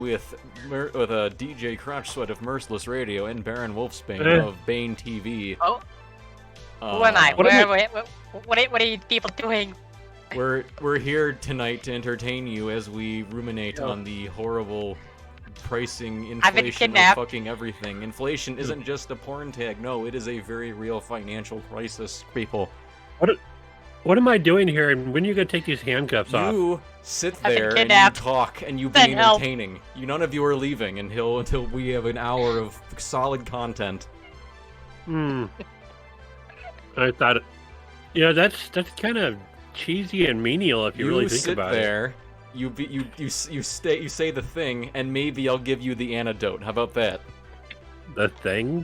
with DJ Crotch Sweat of Merciless Radio and Barren Wolfsbane of Bane TV. Oh, who am I? What are you people doing? We're here tonight to entertain you as we ruminate on the horrible pricing, inflation of fucking everything. Inflation isn't just a porn tag. No, it is a very real financial crisis, people. What am I doing here, and when are you going to take these handcuffs off? You sit there and you talk, and you be entertaining. None of you are leaving until we have an hour of solid content. I thought, that's kind of cheesy and menial if you really think about it. You sit there, you say the thing, and maybe I'll give you the antidote. How about that? The thing?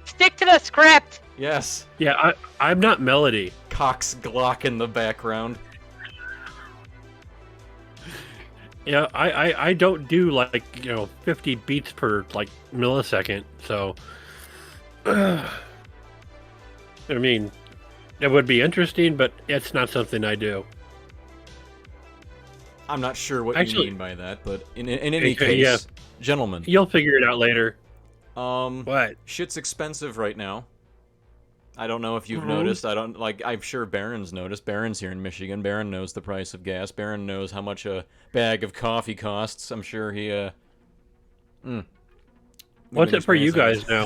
Stick to the script! Yes. Yeah, I'm not Melody. Cox Glock in the background. Yeah, I don't do 50 beats per millisecond, so I mean, it would be interesting, but it's not something I do. I'm not sure what you mean by that, but in any case, gentlemen, you'll figure it out later. What? Shit's expensive right now. I don't know if you've noticed. I'm sure Barron's noticed. Barron's here in Michigan. Barron knows the price of gas. Barron knows how much a bag of coffee costs. I'm sure he, What's it for you guys now?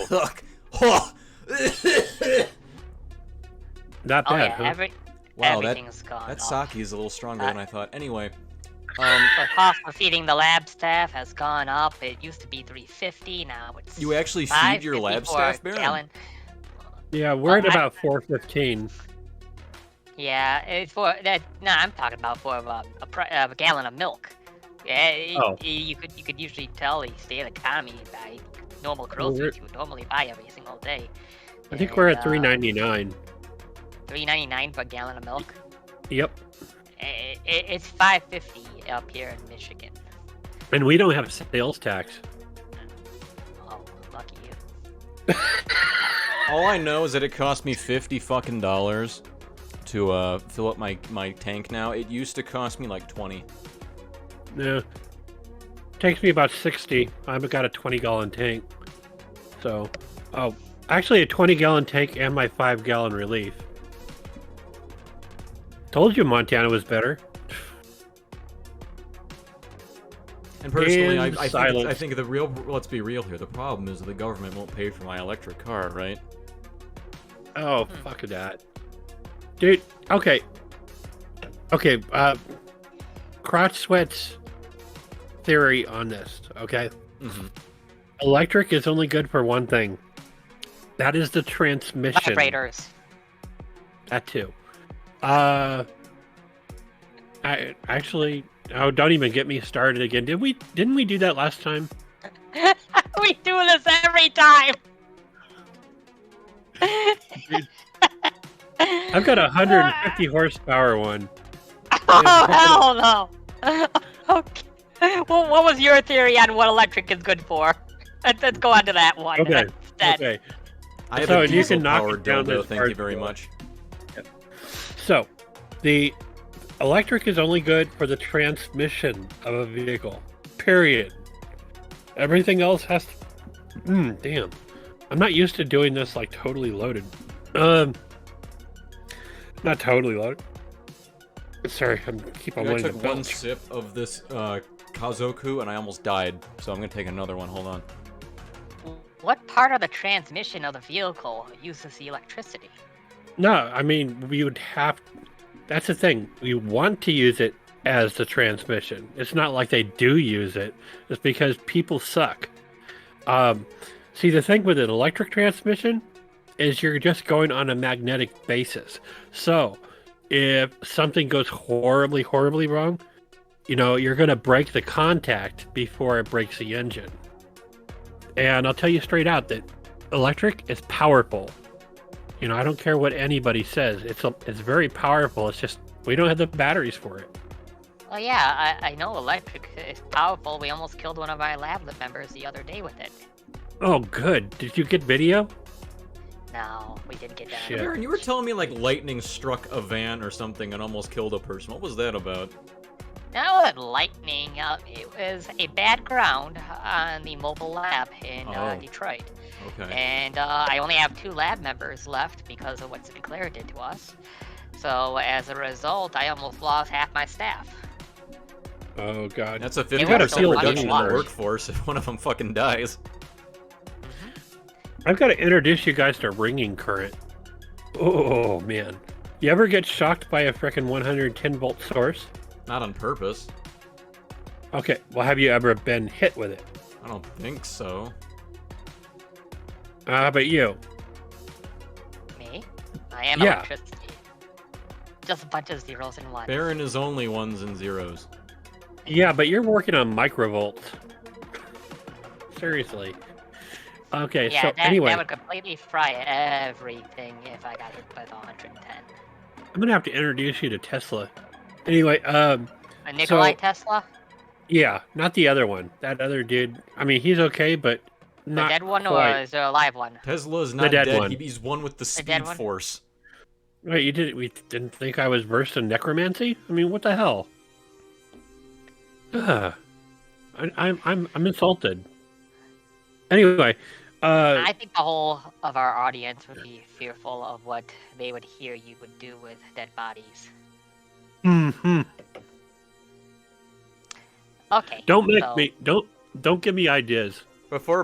Not bad, huh? Wow, everything's gone that sake is a little stronger than I thought. Anyway. The cost for feeding the lab staff has gone up. It used to be $3.50, now it's You actually feed your lab staff, Barron? Yeah, we're at about $4.15. Yeah, it's for that. No, I'm talking about for a gallon of milk. Yeah, you could usually tell the state economy by normal groceries you would normally buy every single day. I think we're at $3.99. $3.99 for a gallon of milk. Yep. It's $5.50 up here in Michigan. And we don't have sales tax. Oh, lucky you. All I know is that it cost me $50 fucking to fill up my tank now. It used to cost me like $20. Yeah. Takes me about 60. I've got a 20-gallon tank. So, actually a 20-gallon tank and my 5-gallon relief. Told you Montana was better. And personally, I think the real. Let's be real here. The problem is that the government won't pay for my electric car, right? Oh, fuck that, dude. Okay. Crotch Sweat's theory on this. Okay. Mm-hmm. Electric is only good for one thing. That is the transmission. Vibrators. That too. Don't even get me started again. Didn't we do that last time? We do this every time. Dude, I've got 150 horsepower one. Oh, hell no. Okay. Well, what was your theory on what electric is good for? Let's go on to that one. Okay. I have a diesel-powered dildo, thank you very much. So, the electric is only good for the transmission of a vehicle. Period. Everything else has to... damn. I'm not used to doing this totally loaded. Not totally loaded. Sorry, I keep on wanting to I took one sip of this Kazoku and I almost died, so I'm gonna take another one. Hold on. What part of the transmission of the vehicle uses the electricity? No, I mean, we would have... That's the thing. We want to use it as the transmission. It's not like they do use it. It's because people suck. See, the thing with an electric transmission is you're just going on a magnetic basis. So, if something goes horribly, horribly wrong, you're going to break the contact before it breaks the engine. And I'll tell you straight out that electric is powerful. I don't care what anybody says. It's very powerful. It's just we don't have the batteries for it. Well, yeah, I know electric is powerful. We almost killed one of our lab members the other day with it. Oh, good. Did you get video? No, we didn't get that. Shit. Aaron, you were telling me lightning struck a van or something and almost killed a person. What was that about? That wasn't lightning. It was a bad ground on the mobile lab in Detroit. Okay. And I only have 2 lab members left because of what Sinclair did to us. So as a result, I almost lost half my staff. Oh god. That's a 50% reduction in the workforce if one of them fucking dies. I've got to introduce you guys to ringing current. Oh man. You ever get shocked by a frickin' 110 volt source? Not on purpose. Okay, well have you ever been hit with it? I don't think so. How about you? Me? I am electricity. Just a bunch of zeros and ones. Barren is only ones and zeros. Yeah, but you're working on microvolts. Seriously. Okay, yeah, so anyway. That would completely fry everything if I got hit with 110. I'm gonna have to introduce you to Tesla. Anyway, a Nikolai Tesla? Yeah, not the other one. That other dude. I mean, he's okay, but not the dead one quite. Or is there a live one? Tesla is not dead. One. He's one with the speed force. Wait, we didn't think I was versed in necromancy? I mean, what the hell? I'm insulted. Anyway, I think the whole of our audience would be fearful of what they would hear you would do with dead bodies. Mm-hmm. Okay. Don't give me ideas. Before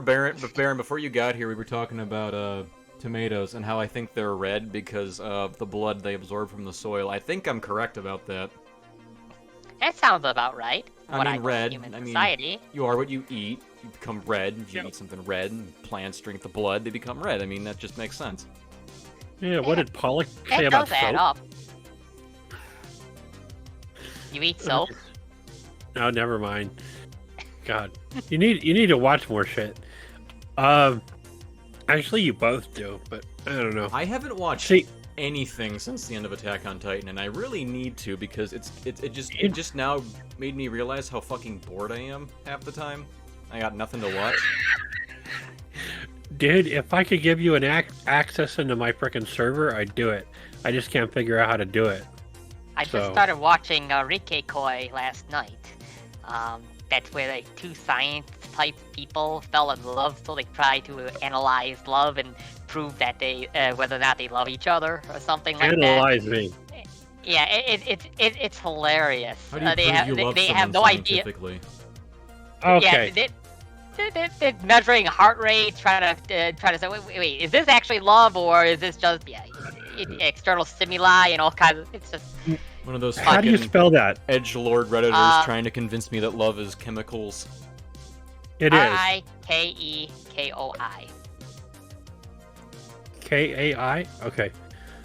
you got here, we were talking about tomatoes and how I think they're red because of the blood they absorb from the soil. I think I'm correct about that. That sounds about right. I mean, red. Society. You are what you eat. You become red. If you eat something red, and plants drink the blood, they become red. I mean, that just makes sense. Yeah. What did Pollock say about soap? Add up. You eat soap? No, never mind. God, you need to watch more shit. Actually, you both do, but I don't know. I haven't watched anything since the end of Attack on Titan, and I really need to because it just now made me realize how fucking bored I am half the time. I got nothing to watch. Dude, if I could give you an access into my frickin' server, I'd do it. I just can't figure out how to do it. I just started watching Rikekoi last night. That's where like 2 science-type people fell in love, so they tried to analyze love and prove that they whether or not they love each other or something like that. Analyze me. Yeah, it's hilarious. How do you prove you love someone have no idea. Okay. Yeah, they're measuring heart rate, trying to say, wait, is this actually love or is this just external stimuli and all kinds of? It's just. One of those How do you spell that? edgelord redditors trying to convince me that love is chemicals. It is. Rikekoi. Kai? Okay.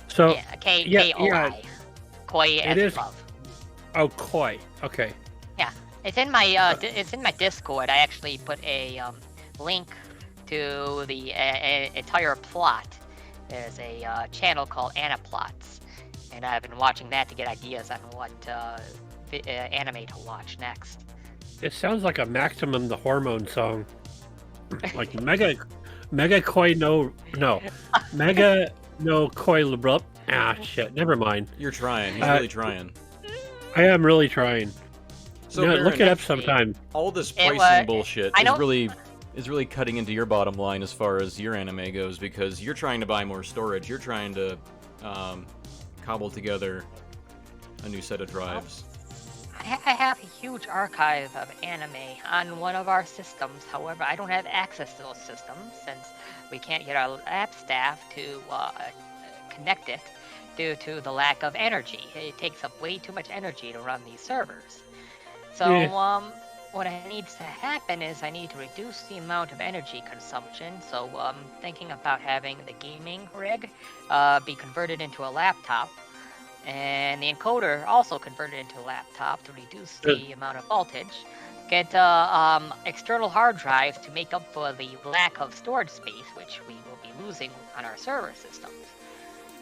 So yeah, Koi. Koi as love. Oh, koi. Okay. Yeah, it's in my Discord. I actually put a link to the entire plot. There's a channel called Anaplots. And I've been watching that to get ideas on what anime to watch next. It sounds like a Maximum the Hormone song. Like Mega Koi Mega no Koi Lebrup. Ah, shit. Never mind. You're trying. He's really trying. I am really trying. So look it up sometime. All this pricing bullshit is really cutting into your bottom line as far as your anime goes because you're trying to buy more storage. You're trying to cobble together a new set of drives. I have a huge archive of anime on one of our systems. However, I don't have access to those systems since we can't get our lab staff to connect it due to the lack of energy. It takes up way too much energy to run these servers. So what needs to happen is I need to reduce the amount of energy consumption. So I'm thinking about having the gaming rig be converted into a laptop, and the encoder also converted into a laptop to reduce the amount of voltage. Get external hard drives to make up for the lack of storage space, which we will be losing on our server systems.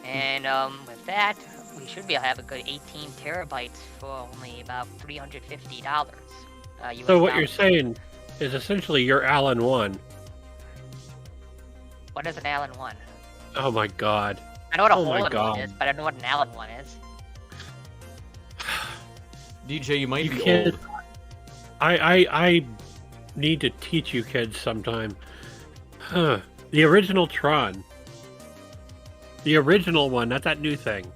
And with that, we should be able to have a good 18 terabytes for only about $350. So what you're saying is essentially you're Alan 1. What is an Alan 1? Oh my god. I know what a hole in one is, but I don't know what an Alan 1 is. DJ, you might be kids, old. I need to teach you kids sometime. Huh. The original Tron. The original one, not that new thing.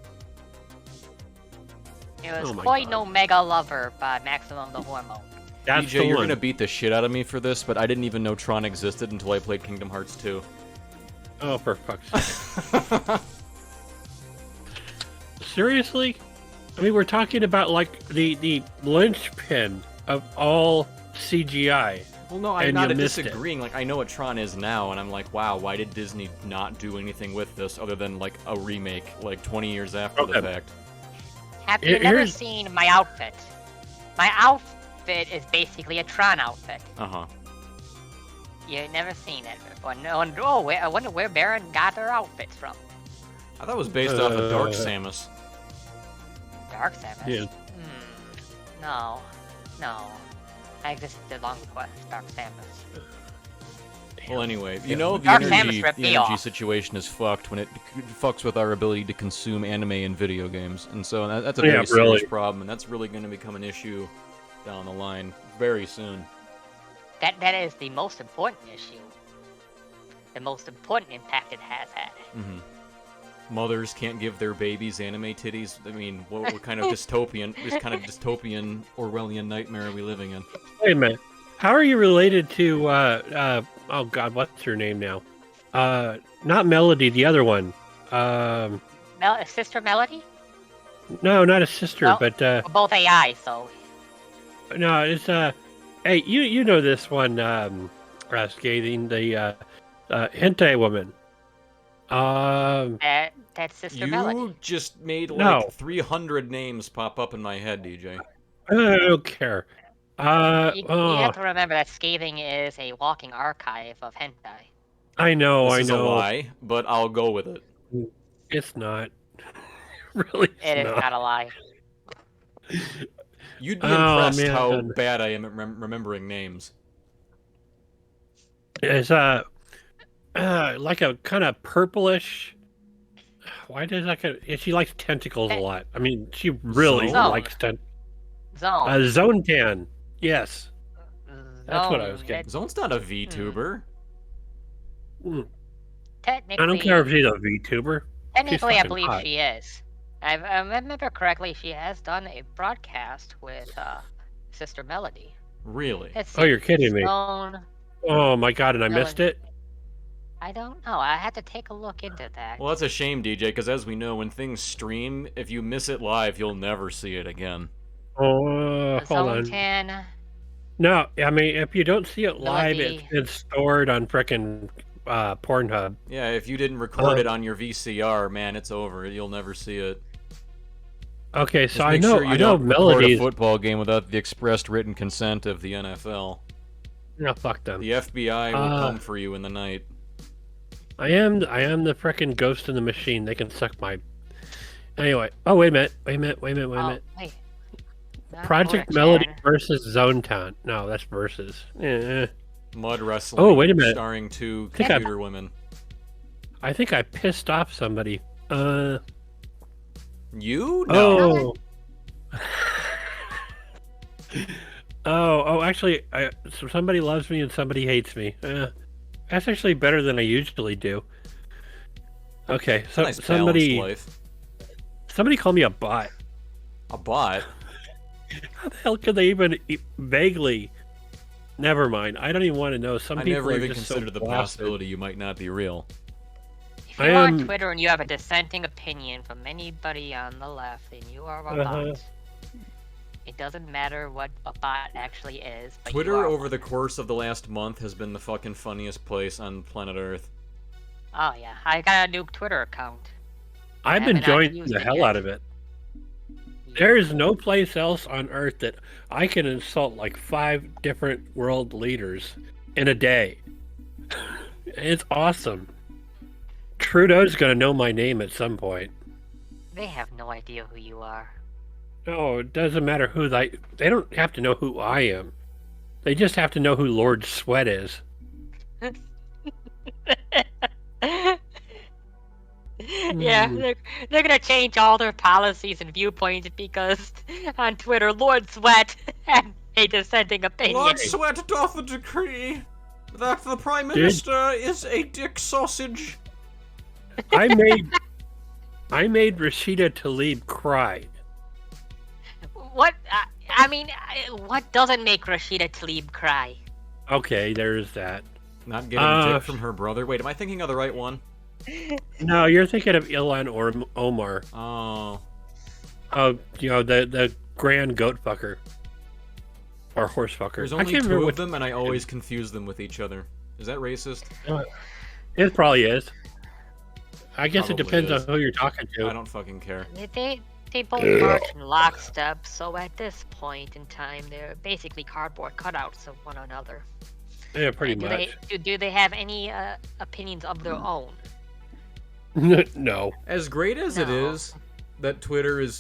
It was Koi no Mega Lover by Maximum the Hormone. That's DJ, you're gonna beat the shit out of me for this, but I didn't even know Tron existed until I played Kingdom Hearts 2. Oh, for fuck's sake. Seriously? I mean, we're talking about, like, the linchpin of all CGI. Well, no, I'm not disagreeing. Like, I know what Tron is now, and I'm like, wow, why did Disney not do anything with this other than, like, a remake, like, 20 years after the fact? Have you never seen my outfit? My outfit is basically a Tron outfit. Uh-huh. You've never seen it before. No, I wonder where Barren got her outfits from. I thought it was based off of Dark Samus. Dark Samus? Yeah. No. I existed long before Dark Samus. Well, anyway, you know the energy situation is fucked when it fucks with our ability to consume anime and video games, and so that's a very serious problem, and that's really going to become an issue down the line very soon. That is the most important issue. The most important impact it has had. Mm-hmm. Mothers can't give their babies anime titties. I mean, what kind of dystopian Orwellian nightmare are we living in? Wait a minute. How are you related to, oh god, what's her name now? Not Melody, the other one. Sister Melody? No, not a sister, well, but, we're both AI, so. No, it's, hey, you know this one, Scathing, the, hentai woman. That's Sister Melody. You just made like 300 names pop up in my head, DJ. I don't care. You have to remember that Scathing is a walking archive of hentai. I know. This is a lie, but I'll go with it. It's not. Really, it is not a lie. You'd be impressed how bad I am at remembering names. It's like a kind of purplish. Why does that? She likes tentacles a lot. I mean, she really likes tentacles. Zone Tan. Yes. That's what I was getting. Zone's not a VTuber. Technically, I don't care if she's a VTuber. Technically, I believe she is. I remember correctly, she has done a broadcast with Sister Melody. Really? Oh, you're kidding me. Oh my god, and I missed it? I don't know. I had to take a look into that. Well, that's a shame, DJ, because as we know, when things stream, if you miss it live, you'll never see it again. Oh, hold on. No, I mean, if you don't see it live, it's stored on frickin' Pornhub. Yeah, if you didn't record it on your VCR, man, it's over. You'll never see it. Okay, so I know Melody. A football game without the expressed written consent of the NFL. No, fuck them. The FBI will come for you in the night. I am the frickin' ghost in the machine. They can suck my. Anyway, wait a minute. Project Melody versus Zone Town. No, that's versus. Mud wrestling. Oh, wait a minute. Starring two computer women. I think I pissed off somebody. You? No. Actually, so somebody loves me and somebody hates me. That's actually better than I usually do. Okay, so nice somebody called me a bot. A bot? How the hell could they even vaguely? Never mind. I don't even want to know. Some people never are even just considered the possibility you might not be real. If you're on Twitter and you have a dissenting opinion from anybody on the left, then you are a bot. It doesn't matter what a bot actually is. But Twitter over the course of the last month has been the fucking funniest place on planet Earth. Oh yeah, I got a new Twitter account. I've been enjoying the hell out of it. There is no place else on Earth that I can insult like 5 different world leaders in a day. It's awesome. Trudeau's gonna know my name at some point. They have no idea who you are. No, it doesn't matter who they don't have to know who I am. They just have to know who Lord Sweat is. Yeah, they're gonna change all their policies and viewpoints because on Twitter, Lord Sweat had a dissenting opinion. Lord Sweat doth decree that the Prime Minister is a dick sausage. I made Rashida Tlaib cry. What? I mean, what doesn't make Rashida Tlaib cry? Okay, there's that. Not getting dick from her brother. Wait, am I thinking of the right one? No, you're thinking of Ilhan or Omar. Oh. Oh, the grand goat fucker. Or horse fucker. There's only two of them, and I always confuse them with each other. Is that racist? It probably is. I guess Probably it depends is. on who you're talking to. I don't fucking care. They both march in lockstep, so at this point in time, they're basically cardboard cutouts of one another. Yeah, pretty much. Do they have any opinions of their own? No. As great as it is that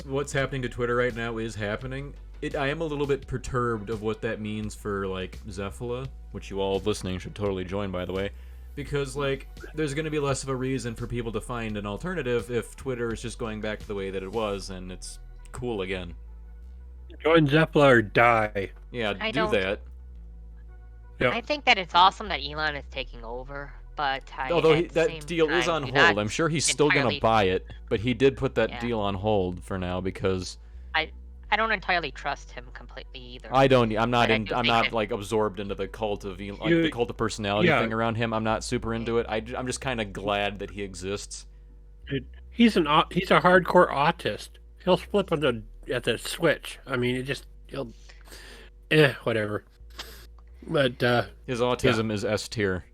what's happening to Twitter right now is happening, I am a little bit perturbed of what that means for, like, Zephala, which you all listening should totally join, by the way, because, like, there's going to be less of a reason for people to find an alternative if Twitter is just going back to the way that it was, and it's cool again. Join Zephala or die. Yeah, do that. Yep. I think that it's awesome that Elon is taking over, but although that deal is on hold, I'm sure he's still going to buy it, but he did put that deal on hold for now because I don't entirely trust him completely either. I don't. I'm not like absorbed into the cult of the cult of personality thing around him. I'm not super into it. I'm just kind of glad that he exists. He's a hardcore autist. He'll flip at the switch. I mean, whatever. But his autism is S tier.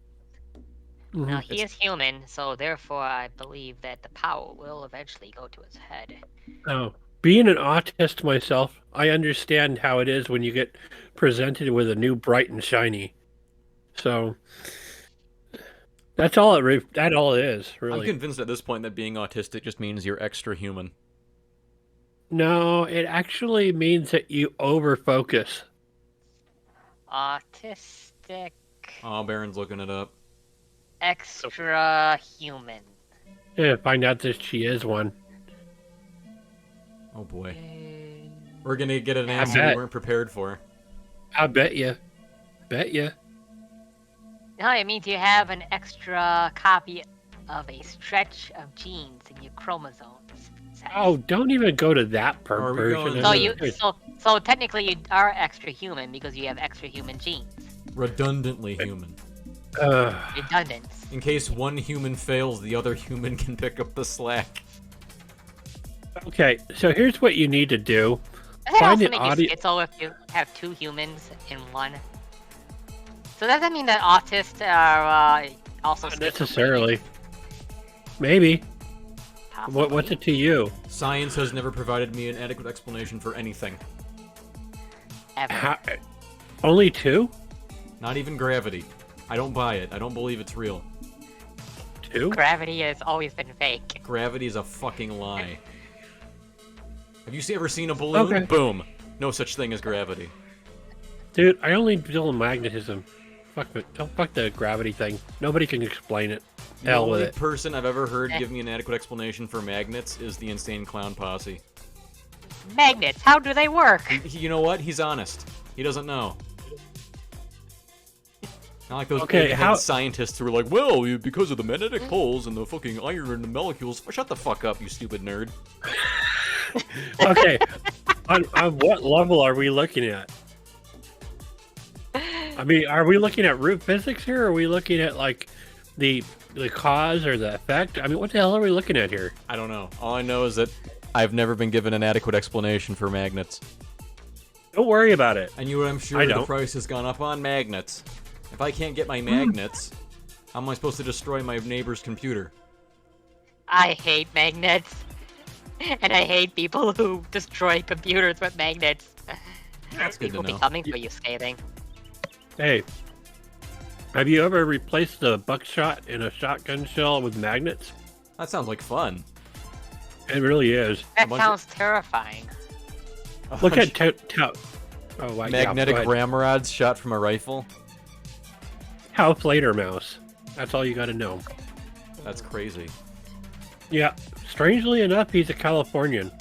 Now, he is human, so therefore I believe that the power will eventually go to his head. Oh. Being an autist myself, I understand how it is when you get presented with a new bright and shiny. So that's all it is, really. I'm convinced at this point that being autistic just means you're extra human. No, it actually means that you overfocus. Autistic. Oh, Barren's looking it up. Extra human. Yeah, find out that she is one. Oh boy. We're gonna get an answer we weren't prepared for. I bet you. No, it means you have an extra copy of a stretch of genes in your chromosomes. Oh, don't even go to that perversion. So technically you are extra human because you have extra human genes. Redundantly human. Redundant. In case one human fails, the other human can pick up the slack. Okay, so here's what you need to do. Does that also make you schizo if you have two humans in one? So does that mean that autists are also not necessarily. Maybe. Possibly. What's it to you? Science has never provided me an adequate explanation for anything. Ever. Only two? Not even gravity. I don't buy it. I don't believe it's real. Two? Gravity has always been fake. Gravity is a fucking lie. Have you ever seen a balloon? Okay. Boom. No such thing as gravity. Dude, I only deal in magnetism. Fuck the gravity thing. Nobody can explain it. The Hell with only it. person I've ever heard give me an adequate explanation for magnets is the Insane Clown Posse. Magnets, how do they work? You know what? He's honest. He doesn't know. Not like those scientists who are like, well, because of the magnetic poles and the fucking iron molecules. Shut the fuck up, you stupid nerd. Okay, on what level are we looking at? I mean, are we looking at root physics here? Or are we looking at, like, the cause or the effect? I mean, what the hell are we looking at here? I don't know. All I know is that I've never been given an adequate explanation for magnets. Don't worry about it. And I'm sure the price has gone up on magnets. If I can't get my magnets, how am I supposed to destroy my neighbor's computer? I hate magnets. And I hate people who destroy computers with magnets. That's good to know. Will be coming for you, Scathing. Hey, have you ever replaced the buckshot in a shotgun shell with magnets? That sounds like fun. It really is. That sounds terrifying. Look at magnetic ramrods shot from a rifle. House later mouse. That's all you got to know. That's crazy. Yeah. Strangely enough, he's a Californian.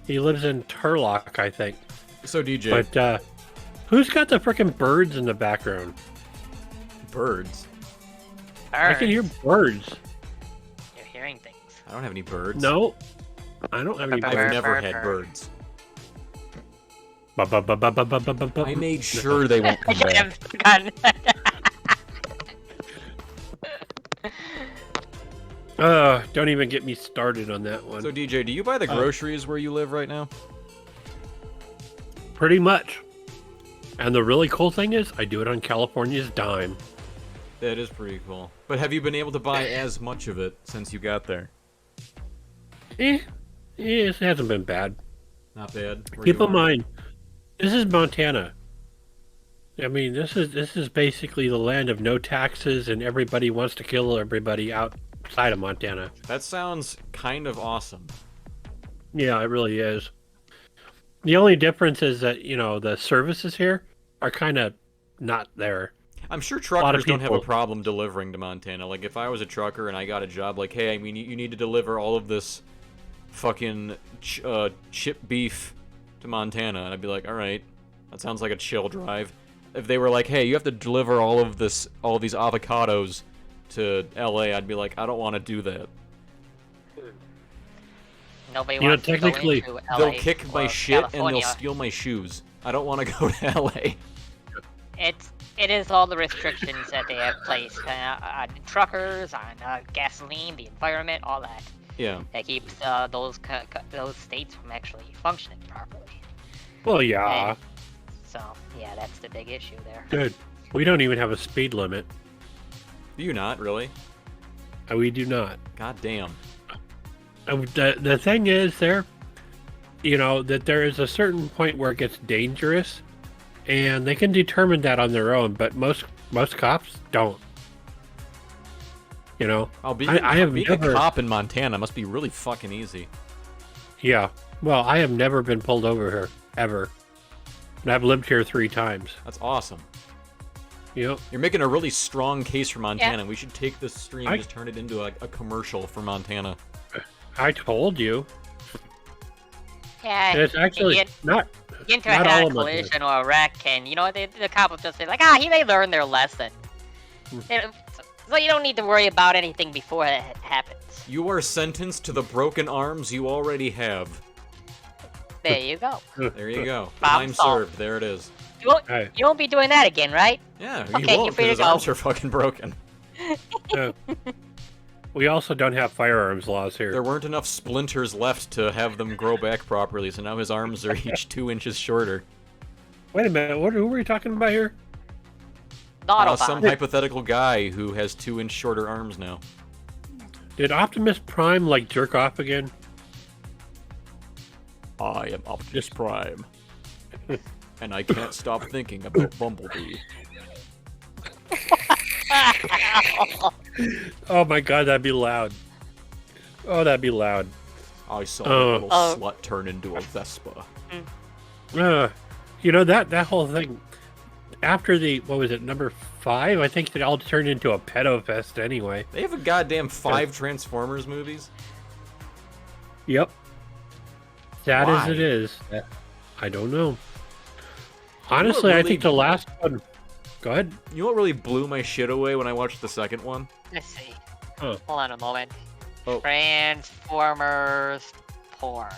He lives in Turlock, I think. So DJ. But who's got the frickin' birds in the background? Birds? I can hear birds. You're hearing things. I don't have any birds. No, I don't have any birds. I've never had birds. I I made sure they won't come back. Don't even get me started on that one. So DJ, do you buy the groceries where you live right now? Pretty much. And the really cool thing is, I do it on California's dime. That is pretty cool. But have you been able to buy as much of it since you got there? It hasn't been bad. Not bad. Keep in mind, this is Montana. I mean, this is basically the land of no taxes, and everybody wants to kill everybody outside of Montana. That sounds kind of awesome. Yeah, it really is. The only difference is that, the services here are kind of not there. I'm sure truckers don't have a problem delivering to Montana. Like, if I was a trucker and I got a job, like, hey, I mean, you need to deliver all of this fucking chip beef to Montana, and I'd be like, all right, that sounds like a chill drive. If they were like, hey, you have to deliver all of these avocados to LA, I'd be like, I don't want to do that. Nobody wants technically, to go into LA they'll kick my shit California. and they'll steal my shoes. I don't want to go to LA. It is all the restrictions that they have placed on truckers, on gasoline, the environment, all that. Yeah. That keeps those states from actually functioning properly. Well, yeah. And so, yeah, that's the big issue there. Good. We don't even have a speed limit. Do you not, really? We do not. God damn. The thing is that there is a certain point where it gets dangerous, and they can determine that on their own, but most cops don't. Being a cop in Montana must be really fucking easy. Yeah. Well, I have never been pulled over here, ever. And I've lived here 3 times. That's awesome. Yep. You're making a really strong case for Montana. Yeah. We should take this stream and just turn it into a commercial for Montana. I told you. Yeah, it's actually not. Get into a head-on collision or a wreck, and the cop will just say like, they learned their lesson. So you don't need to worry about anything before it happens. You are sentenced to the broken arms you already have. There you go. There you go. Time served. There it is. You won't be doing that again, right? Yeah, okay, you won't, because his arms are fucking broken. We also don't have firearms laws here. There weren't enough splinters left to have them grow back properly, so now his arms are each 2 inches shorter. Wait a minute, who were you talking about here? Some hypothetical guy who has 2-inch shorter arms now. Did Optimus Prime, jerk off again? I am Optimus Prime. And I can't stop thinking about Bumblebee. Oh my god, that'd be loud. Oh, that'd be loud. I saw a little slut turn into a Vespa. That whole thing, after number 5? I think it all turned into a pedo fest anyway. They have a goddamn 5 Transformers movies? Yep. Sad Why? as it is. I don't know. Honestly, I think the last one... Go ahead. You know what really blew my shit away when I watched the second one? Let's see. Oh. Hold on a moment. Oh. Transformers porn.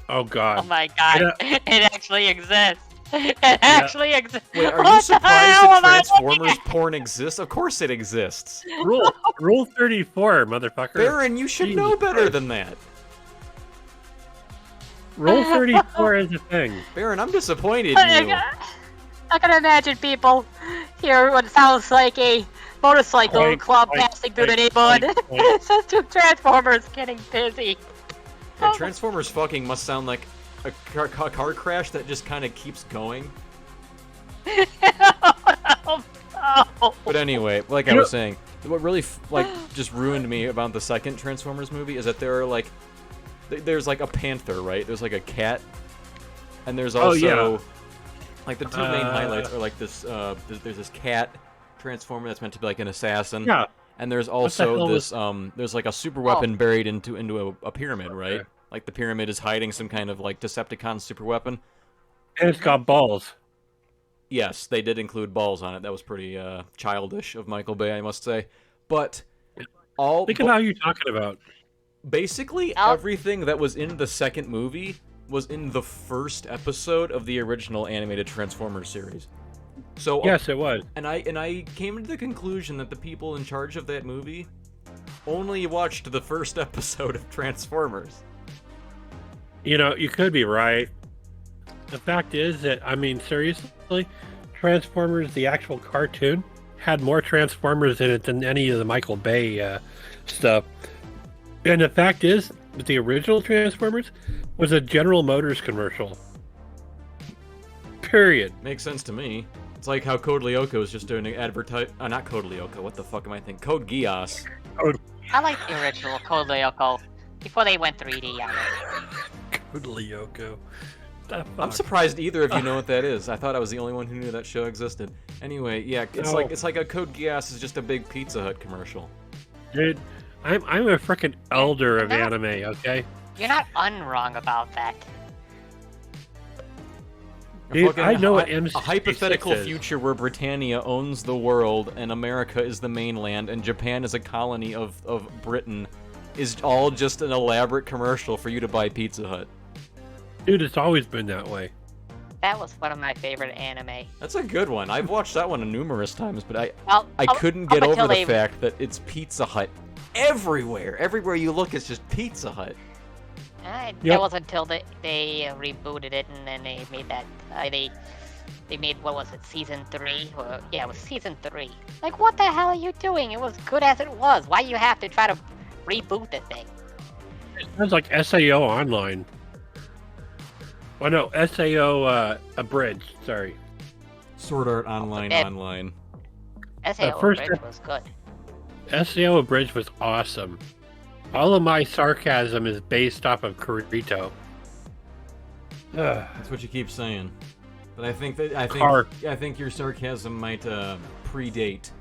Oh god. Oh my god. It actually exists. It actually exists. Wait, are you surprised that Transformers porn exists? Of course it exists. Rule 34, motherfucker. Barren, you should know better than that. Rule 34 is a thing. Barren, I'm disappointed in you. I can imagine people hear what sounds like a motorcycle club passing through the neighborhood. It says 2 Transformers getting busy. Yeah, Transformers fucking must sound like a car crash that just kind of keeps going. But anyway, like I was saying, what really just ruined me about the second Transformers movie is that there are there's a panther, right? There's a cat, and there's also the 2 main highlights are this. There's this cat Transformer that's meant to be an assassin. Yeah. And there's also this there's like a super weapon buried into a pyramid, right? Okay. Like the pyramid is hiding some kind of like Decepticon super weapon. And it's got balls. Yes, they did include balls on it. That was pretty childish of Michael Bay, I must say. But think of how you're talking about. Basically, everything that was in the second movie was in the first episode of the original animated Transformers series. So yes, it was. And I came to the conclusion that the people in charge of that movie only watched the first episode of Transformers. You know, you could be right. The fact is that, I mean, seriously, Transformers, the actual cartoon, had more Transformers in it than any of the Michael Bay stuff. And the fact is that the original Transformers was a General Motors commercial. Period. Makes sense to me. It's like how Code Lyoko is just doing an not Code Lyoko, what the fuck am I thinking? Code Geass. I like the original Code Lyoko before they went 3D on it. Code Lyoko. I'm surprised either of you know what that is. I thought I was the only one who knew that show existed. Anyway, yeah, it's like a Code Geass is just a big Pizza Hut commercial. Dude, I'm a freaking elder of anime, okay? You're not unwrong about that. Dude, I know what MC6 a hypothetical future where Britannia owns the world and America is the mainland and Japan is a colony of Britain is all just an elaborate commercial for you to buy Pizza Hut. Dude, it's always been that way. That was one of my favorite anime. That's a good one. I've watched that one numerous times, but I couldn't get over the fact that it's Pizza Hut everywhere. Everywhere you look, it's just Pizza Hut. That was until they rebooted it, and then they made that they made, what was it, season 3? Yeah, it was season 3. Like, what the hell are you doing? It was good as it was. Why do you have to try to reboot the thing? It sounds like SAO Online. Oh no, SAO Abridged, sorry. Sword Art Online Online. SAO Abridged was good. SAO Abridged was awesome. All of my sarcasm is based off of Kirito. That's what you keep saying. But I think your sarcasm might predate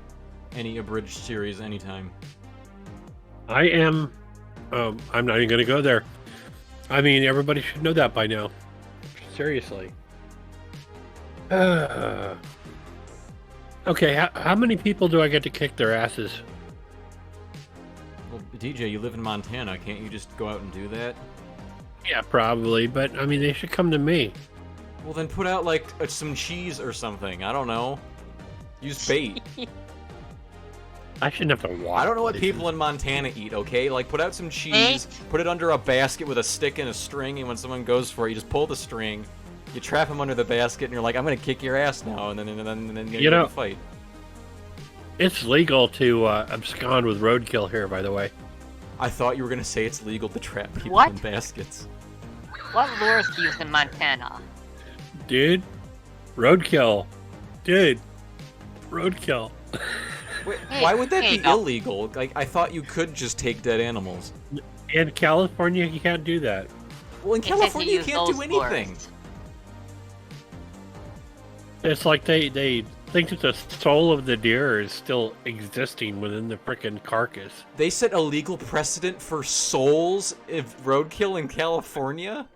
any abridged series anytime. I am. I'm not even going to go there. I mean, everybody should know that by now. Seriously. Okay, how many people do I get to kick their asses? Well, DJ, you live in Montana. Can't you just go out and do that? Yeah, probably, but I mean, they should come to me. Well, then put out, like, some cheese or something. I don't know. Use bait. I shouldn't have to watch. I don't know what people in Montana eat, okay? Like, put out some cheese, put it under a basket with a stick and a string, and when someone goes for it, you just pull the string, you trap them under the basket, and you're like, I'm gonna kick your ass now, and then you get a fight. It's legal to abscond with roadkill here, by the way. I thought you were gonna say it's legal to trap people in baskets. What lures do you use in Montana? Dude, roadkill. Dude, roadkill. Wait, why would that be illegal? Like, I thought you could just take dead animals. In California, you can't do that. Well, in California, you can't do anything. It's like they think that the soul of the deer is still existing within the frickin' carcass. They set a legal precedent for souls of roadkill in California?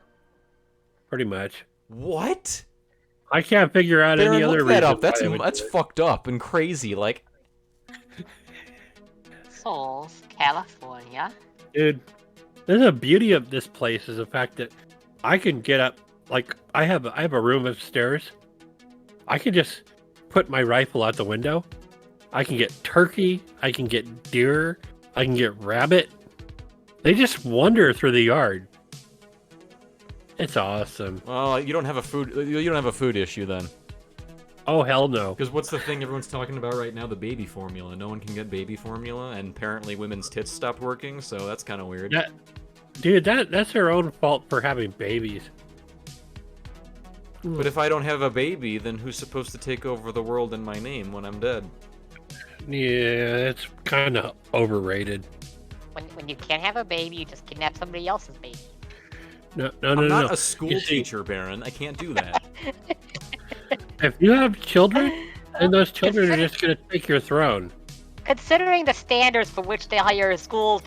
Pretty much. What? I can't figure out any other reason. Look that up. That's fucked up and crazy. Like, Souls, California. Dude, there's a beauty of this place is the fact that I can get up. Like, I have a room upstairs. I can just put my rifle out the window. I can get turkey. I can get deer. I can get rabbit. They just wander through the yard. It's awesome. Well, you don't have a food issue then. Oh, hell no. Because what's the thing everyone's talking about right now? The baby formula. No one can get baby formula, and apparently women's tits stopped working, so that's kind of weird. That's their own fault for having babies. But if I don't have a baby, then who's supposed to take over the world in my name when I'm dead? Yeah, it's kind of overrated. When you can't have a baby, you just kidnap somebody else's baby. No. I'm not a school teacher, Barren. I can't do that. If you have children, then those children are just going to take your throne. considering the standards for which they hire school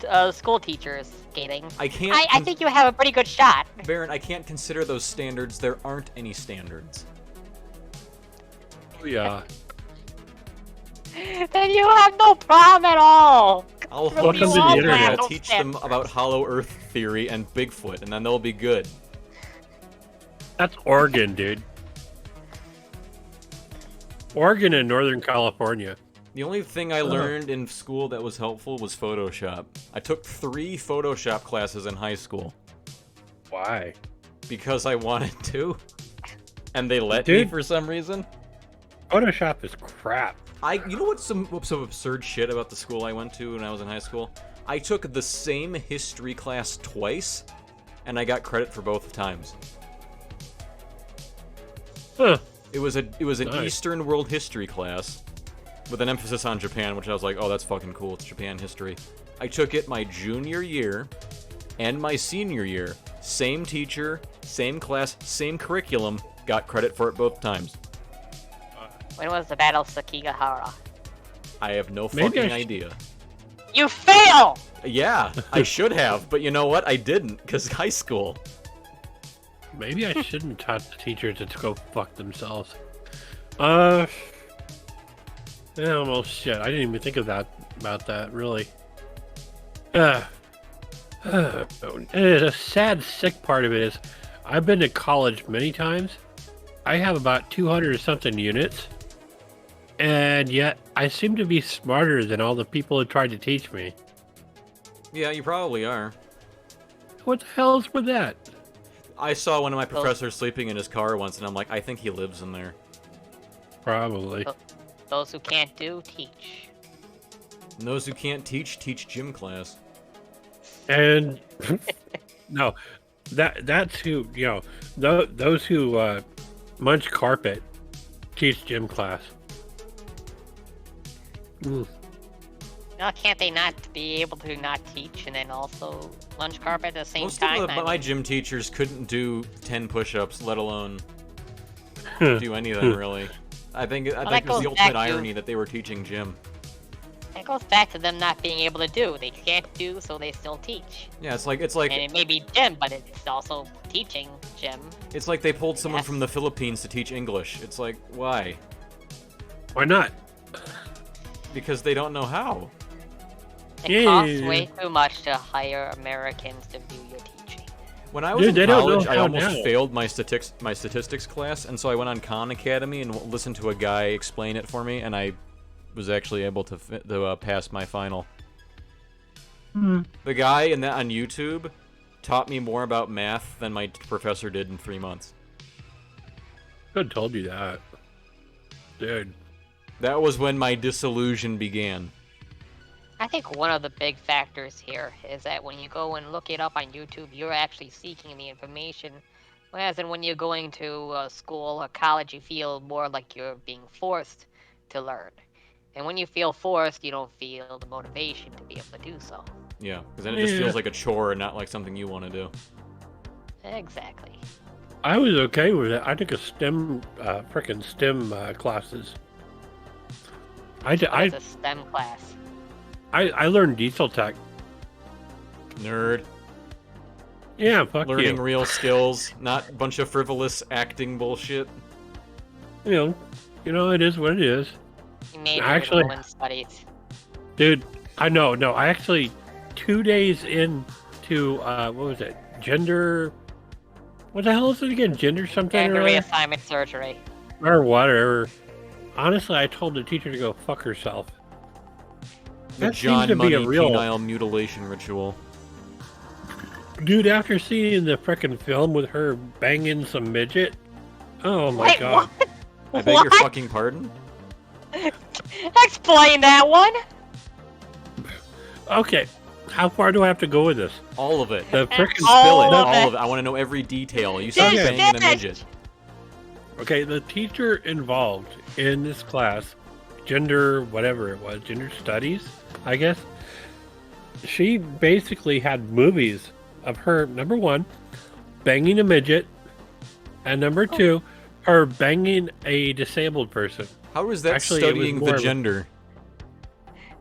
teachers, Scathing, I can't. I think you have a pretty good shot. Barren, I can't consider those standards. There aren't any standards. Oh, yeah. Then you have no problem at all. I'll Welcome to the homeschool internet. and teach them about Hollow Earth theory and Bigfoot, and then they'll be good. That's Oregon, dude. Oregon and Northern California. The only thing I learned in school that was helpful was Photoshop. I took 3 Photoshop classes in high school. Why? Because I wanted to. And they let me for some reason. Photoshop is crap. You know what's some absurd shit about the school I went to when I was in high school? I took the same history class twice, and I got credit for both times. Huh. It was an Nice. Eastern World History class with an emphasis on Japan, which I was like, oh, that's fucking cool. It's Japan history. I took it my junior year and my senior year. Same teacher, same class, same curriculum. Got credit for it both times. When was the Battle of Sekigahara? I have no Maybe fucking I idea. You fail! Yeah, I should have, but you know what? I didn't, because high school. Maybe I shouldn't taught the teachers to go fuck themselves. Yeah, well, shit. I didn't even think of about that, really. And the sad, sick part of it is, I've been to college many times. I have about 200 or something units, and yet I seem to be smarter than all the people who tried to teach me. Yeah, you probably are. What the hell is with that? I saw one of my professors sleeping in his car once, and I'm like, I think he lives in there. Probably. Those who can't do, teach. And those who can't teach gym class. And no, that's who, those who munch carpet teach gym class. Now, can't they not be able to not teach and then also lunch carpet at the same Most time? of my gym teachers couldn't do 10 push-ups, let alone do anything really. I think it was the ultimate irony that they were teaching gym. It goes back to them not being able to do. They can't do, so they still teach. Yeah, it's like And it may be gym, but it's also teaching gym. It's like they pulled someone from the Philippines to teach English. It's like, why? Why not? Because they don't know how. It costs way too much to hire Americans to do your teaching. When I was in college, I almost now. failed my statistics class, and so I went on Khan Academy and listened to a guy explain it for me, and I was actually able to pass my final. The guy on YouTube taught me more about math than my professor did in 3 months. Could have told you that. Dude. That was when my disillusion began. I think one of the big factors here is that when you go and look it up on YouTube, you're actually seeking the information. Whereas when you're going to school or college, you feel more like you're being forced to learn. And when you feel forced, you don't feel the motivation to be able to do so. Yeah, because then it just feels like a chore and not like something you want to do. Exactly. I was okay with it. I took a STEM, frickin' STEM classes. It's a STEM class. I learned diesel tech. Nerd. Yeah, fuck Learning you. real skills, not a bunch of frivolous acting bullshit. You know, it is what it is. You made Actually, women's studies. Dude, I know. No, I actually 2 days into what was it? Gender. What the hell is it again? Gender something Gender or reassignment surgery. or whatever. Honestly, I told the teacher to go fuck herself. The That John seems to be Money a real penile mutilation ritual. dude. After seeing the frickin' film with her banging some midget, oh my Wait, god! what? I beg your fucking pardon? Explain that one. Okay, how far do I have to go with this? All of it. The frickin' Spill it. All of All it. of it. I want to know every detail. You said Okay. banging a midget. Okay, the teacher involved in this class, gender studies, I guess. She basically had movies of her, number one, banging a midget, and number two, her banging a disabled person. How is that Actually, it was studying more the of a- gender?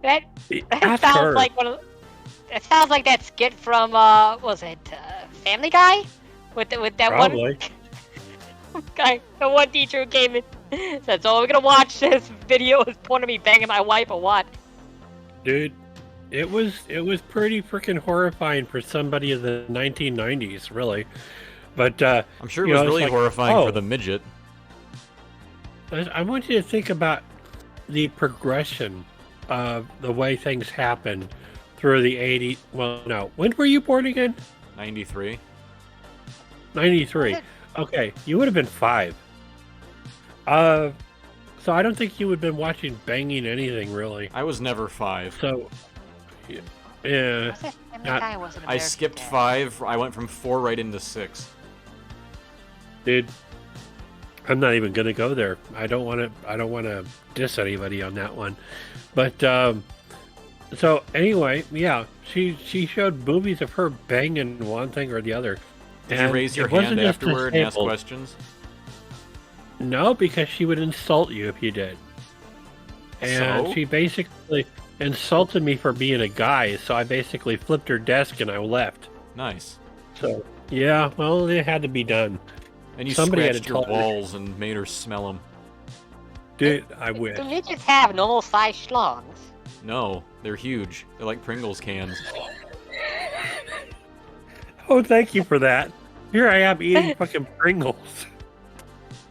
That Ask sounds her. like it sounds like that skit from was it Family Guy? With that Probably. one guy, the one teacher who came in said, "So we're gonna watch this video is point of me banging my wife or what?" Dude, it was pretty freaking horrifying for somebody in the 1990s, really. But I'm sure it was really horrifying for the midget. I want you to think about the progression of the way things happened through the 80s. Well, no. When were you born again? 93. 93. Okay, you would have been 5. So I don't think you would have been watching banging anything, really. I was never 5. So, yeah. I skipped 5. I went from 4 right into 6. Dude, I'm not even gonna go there. I don't want to diss anybody on that one. But so anyway, yeah, she showed movies of her banging one thing or the other. Did you raise your hand afterward and ask questions? No, because she would insult you if you did. And So? she basically insulted me for being a guy, so I basically flipped her desk and I left. Nice. So yeah, well, it had to be done. And you Somebody had scratched to your tell her. walls and made her smell them. Dude, I wish. Do midgets have normal sized schlongs? No, they're huge. They're like Pringles cans. Oh, thank you for that. Here I am eating fucking Pringles.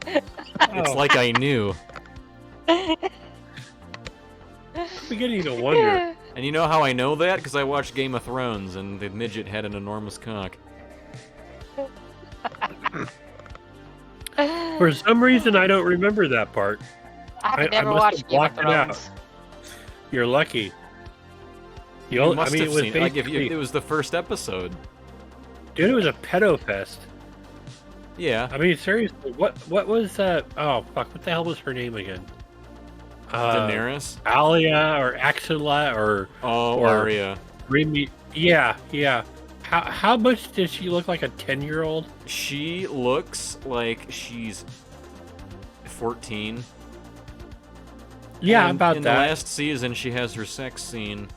It's like I knew. I'm beginning to wonder. And you know how I know that? Because I watched Game of Thrones and the midget had an enormous cock. For some reason, I don't remember that part. I've never must watched have Game of blocked it out. Thrones. You're lucky. You must have it was seen it. Like if basically, it was the first episode. dude, it was a pedo fest. Yeah. I mean, seriously, what was oh fuck, what the hell was her name again? Daenerys? Alia or Axela or Arya. Remy? Yeah. How much did she look like a 10-year-old? She looks like she's 14. Yeah, And about in that. the last season, she has her sex scene,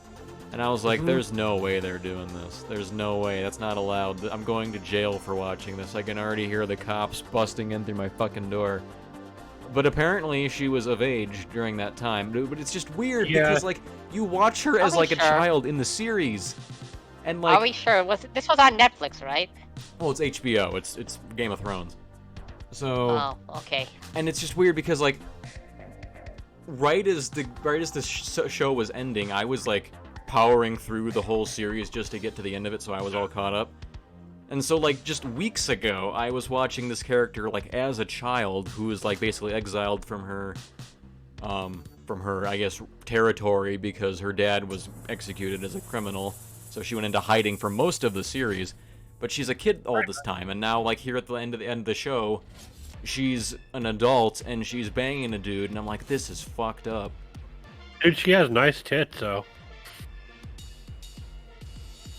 and I was like, "There's no way they're doing this. There's no way. That's not allowed. I'm going to jail for watching this. I can already hear the cops busting in through my fucking door." But apparently, she was of age during that time. But it's just weird because, like, you watch her as like a child in the series, and like, Are we sure? This was on Netflix, right? well, it's HBO. It's Game of Thrones. So. Oh, okay. And it's just weird because like right as the show was ending, I was like powering through the whole series just to get to the end of it, so I was all caught up. And so like just weeks ago, I was watching this character like as a child who was like basically exiled from her I guess territory because her dad was executed as a criminal. So she went into hiding for most of the series. But she's a kid all this time, and now like here at the end of the show, she's an adult and she's banging a dude, and I'm like, this is fucked up. Dude, she has nice tits, though.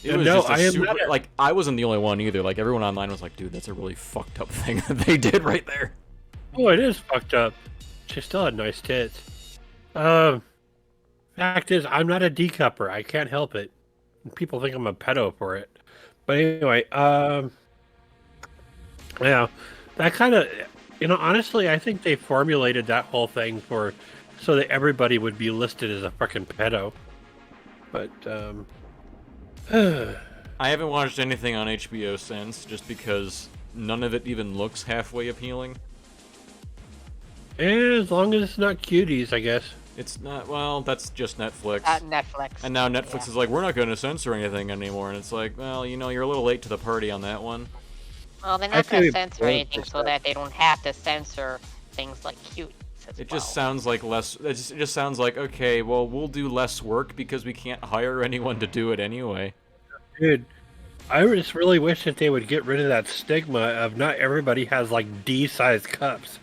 It was just like I wasn't the only one either. Like everyone online was like, dude, that's a really fucked up thing that they did right there. Oh, it is fucked up. She still had nice tits. Fact is, I'm not a D-cupper. I can't help it. People think I'm a pedo for it. But anyway, yeah, that kind of, honestly, I think they formulated that whole thing so that everybody would be listed as a fucking pedo. But, I haven't watched anything on HBO since, just because none of it even looks halfway appealing. as long as it's not cuties, I guess. It's not, well, that's just Netflix. Netflix. And now Netflix is like, we're not going to censor anything anymore. And it's like, well, you're a little late to the party on that one. Well, they're not going to censor anything so that they don't have to censor things like cuties. It just sounds like less. It just sounds like, okay, well, we'll do less work because we can't hire anyone to do it anyway. Dude, I just really wish that they would get rid of that stigma of not everybody has like D-sized cups.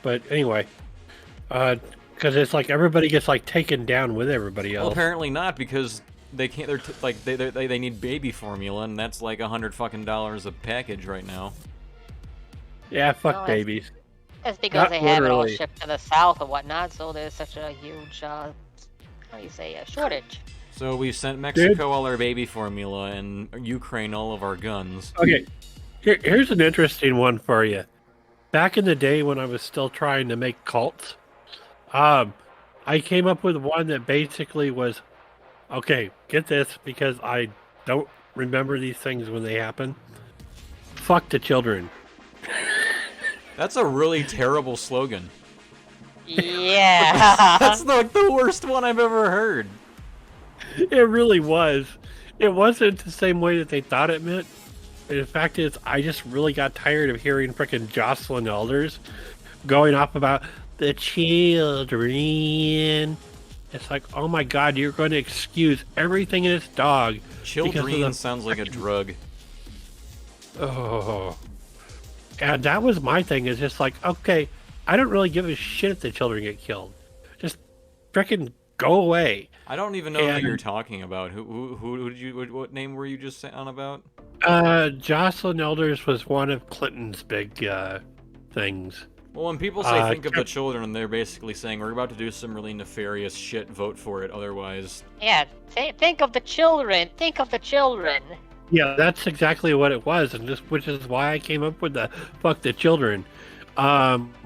But anyway, because it's like everybody gets like taken down with everybody else. Well, apparently not, because they can't. They need baby formula, and that's like $100 a package right now. Yeah, fuck babies. That's because they have it all shipped to the south or whatnot, so there's such a huge how do you say, a shortage. So we sent Mexico all our baby formula and Ukraine all of our guns. Okay, here's an interesting one for you. Back in the day when I was still trying to make cults, I came up with one that basically was, okay, get this, because I don't remember these things when they happen. Fuck the children. That's a really terrible slogan. Yeah. That's like the worst one I've ever heard. It really was. It wasn't the same way that they thought it meant. And the fact is, I just really got tired of hearing frickin' Jocelyn Elders going off about the children. It's like, oh my god, you're going to excuse everything in this dog. Children sounds like a drug. Oh. And that was my thing, is just like, okay, I don't really give a shit if the children get killed. Just frickin' go away. I don't even know who you're talking about. Who did you? What name were you just on about? Jocelyn Elders was one of Clinton's big things. Well, when people say think of the children, they're basically saying we're about to do some really nefarious shit. Vote for it, otherwise. Yeah, think of the children. Think of the children. Yeah, that's exactly what it was, and which is why I came up with the "fuck the children,"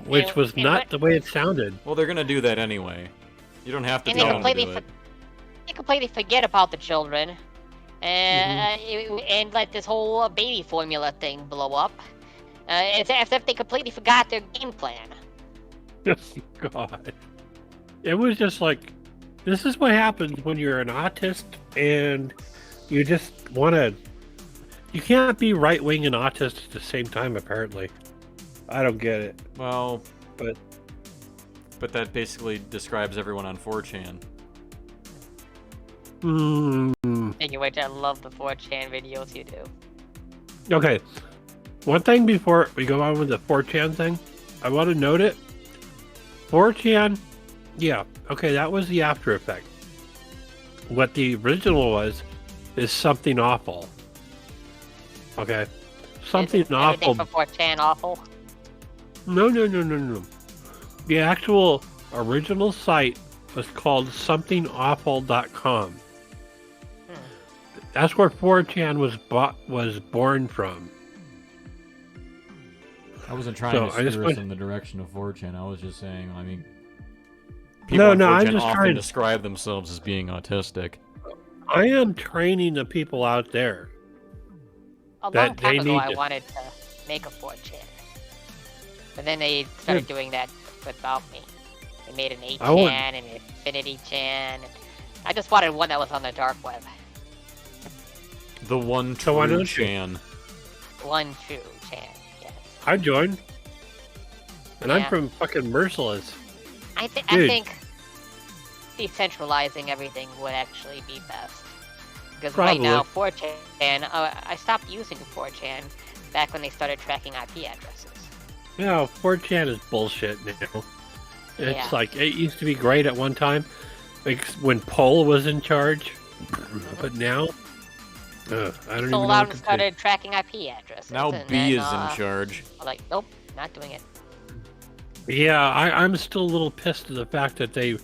which was not the way it sounded. Well, they're gonna do that anyway. You don't have to tell them to do it. They completely forget about the children, and let this whole baby formula thing blow up. It's as if they completely forgot their game plan. God. It was just like, this is what happens when you're an autist and you just want to... You can't be right-wing and autist at the same time, apparently. I don't get it. Well... But that basically describes everyone on 4chan. Thank you, which I love the 4chan videos you do. Okay. One thing before we go on with the 4chan thing, I want to note it. 4chan, yeah, okay, that was the after effect. What the original was is something awful. Okay? Something awful. Everything for 4chan awful? No. The actual original site was called somethingawful.com. That's where 4chan was born from. I wasn't trying to steer us in the direction of 4chan. I was just saying, I mean, people on 4chan often describe themselves as being autistic. I am training the people out there. A long time ago, I wanted to make a 4chan. But then they started doing that without me. They made an 8chan and an Infinity Chan. I just wanted one that was on the dark web. The one true Chan. One true Chan, yes. I joined. And I'm from fucking Merciless. I think decentralizing everything would actually be best. Because right now, 4chan, I stopped using 4chan back when they started tracking IP addresses. Yeah, 4chan is bullshit now. It's like, it used to be great at one time, like when Poll was in charge, but now, I don't even know. So Loudon started tracking IP addresses. Now B is in charge. I'm like, nope, not doing it. Yeah, I'm still a little pissed at the fact that they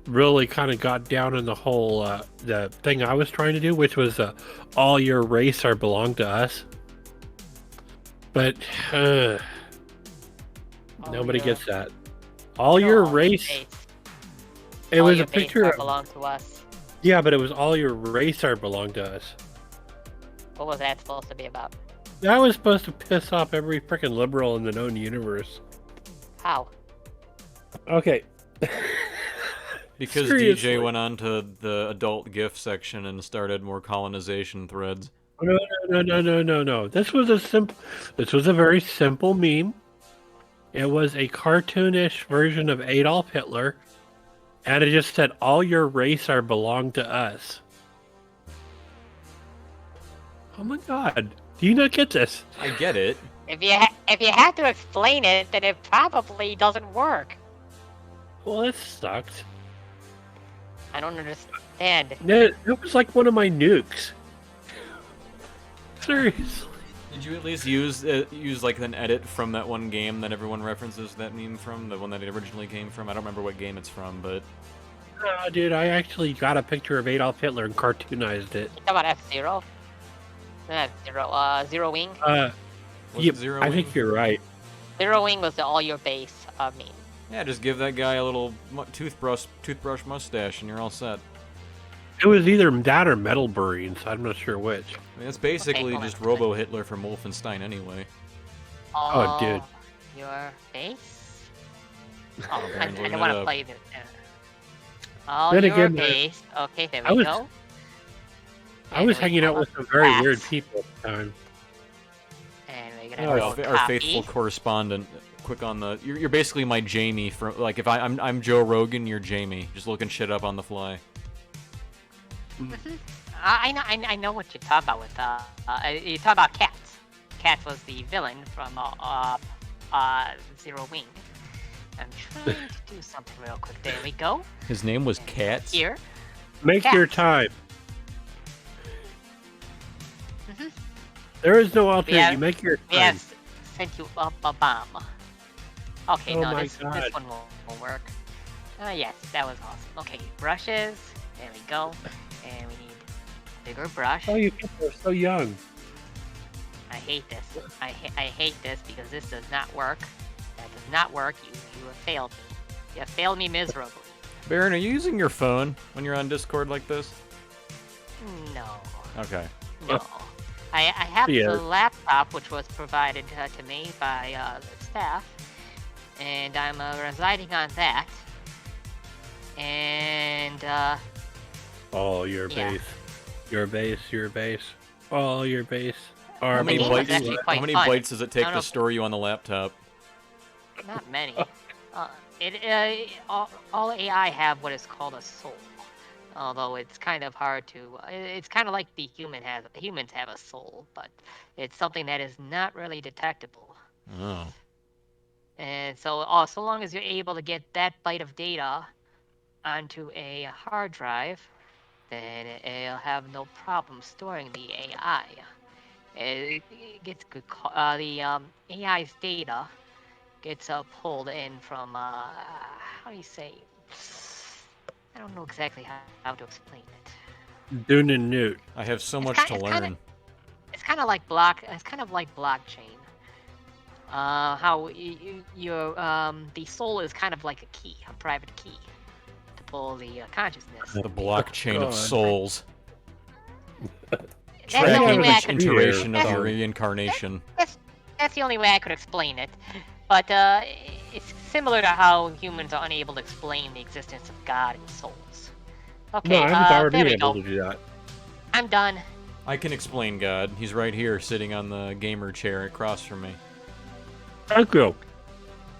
really kind of got down in the whole, the thing I was trying to do, which was all your race are belong to us. But, nobody gets that. All your race. It was a picture of belong to us. Yeah, but it was all your race are belong to us. What was that supposed to be about? That was supposed to piss off every freaking liberal in the known universe. How? Okay. Because Seriously. DJ went on to the adult GIF section and started more colonization threads. No. This was a very simple meme. It was a cartoonish version of Adolf Hitler, and it just said, all your race are belong to us. Oh my god. Do you not get this? I get it. If you have to explain it, then it probably doesn't work. Well, that sucks. I don't understand. It was like one of my nukes. Seriously. Did you at least use like an edit from that one game that everyone references that meme from? The one that it originally came from? I don't remember what game it's from, but... Dude, I actually got a picture of Adolf Hitler and cartoonized it. You talking about F-Zero? Zero Wing? Yep, Zero I Wing? think you're right. Zero Wing was the all your base meme. Yeah, just give that guy a little toothbrush mustache, and you're all set. It was either that or Metalbury, so I'm not sure which. I mean, it's basically just Robo Hitler from Wolfenstein, anyway. Oh, dude. Your base? Oh, I don't want to play this. Oh, Then your again, base. Okay, there we go. I was hanging out with some very weird people at the time. And we're gonna our faithful correspondent. Quick on the. You're basically my Jamie from like if I'm Joe Rogan, you're Jamie, just looking shit up on the fly. I know what you're talking about with you talk about Cats. Cats was the villain from Zero Wing. I'm trying to do something real quick. There we go. His name was Cats. Here. Make Cats. your time. There is no alternate. You make your time. We have sent you up a bomb. Okay, Oh no, my this God. one won't work. Yes, that was awesome. Okay, brushes. There we go. And we need a bigger brush. Oh, you people are so young. I hate this. I hate this because this does not work. That does not work. You have failed me. You have failed me miserably. Barren, are you using your phone when you're on Discord like this? No. Okay. No. I have Yeah. the laptop, which was provided to me by the staff, and I'm residing on that. And, Oh, your Yeah. base. Your base, your base. Oh, your base. How many game was bytes? actually quite How many fun. bytes does it take I don't to know. store you on the laptop? Not many. All AI have what is called a soul. Although it's kind of hard to, it's kind of like humans have a soul, but it's something that is not really detectable. Oh. And so, so long as you're able to get that byte of data onto a hard drive, then it'll have no problem storing the AI. It gets good. The AI's data gets pulled in from how do you say? I don't know exactly how to explain it. Dune and Newt. I have so It's much to learn. It's kind of like blockchain. How the soul is kind of like a key, a private key, to pull the consciousness. The blockchain of God. souls. That's the Tracking only way I each could. iteration of That's- your reincarnation. That's the only way I could explain it. But it's similar to how humans are unable to explain the existence of God and souls. Okay, No, I was there already we go. able to do that. I'm done. I can explain God. He's right here, sitting on the gamer chair across from me. Thank you.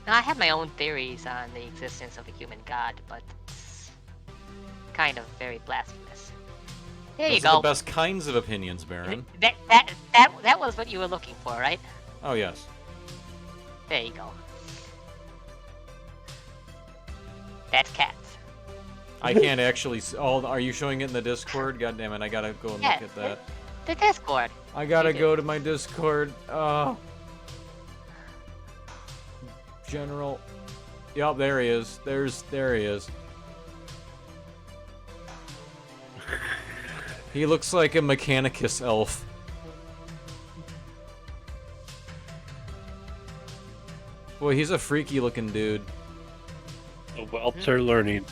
Now, I have my own theories on the existence of a human god, but it's kind of very blasphemous. There you Those are go. the best kinds of opinions, Barren. That was what you were looking for, right? Oh, yes. There you go. That's Cats. I can't actually... Are you showing it in the Discord? God damn it, I gotta go and Yeah, look at that. The Discord. I gotta you go to my Discord. General. Yup, there he is. There he is. He looks like a Mechanicus elf. Boy, he's a freaky looking dude. The whelps are learning.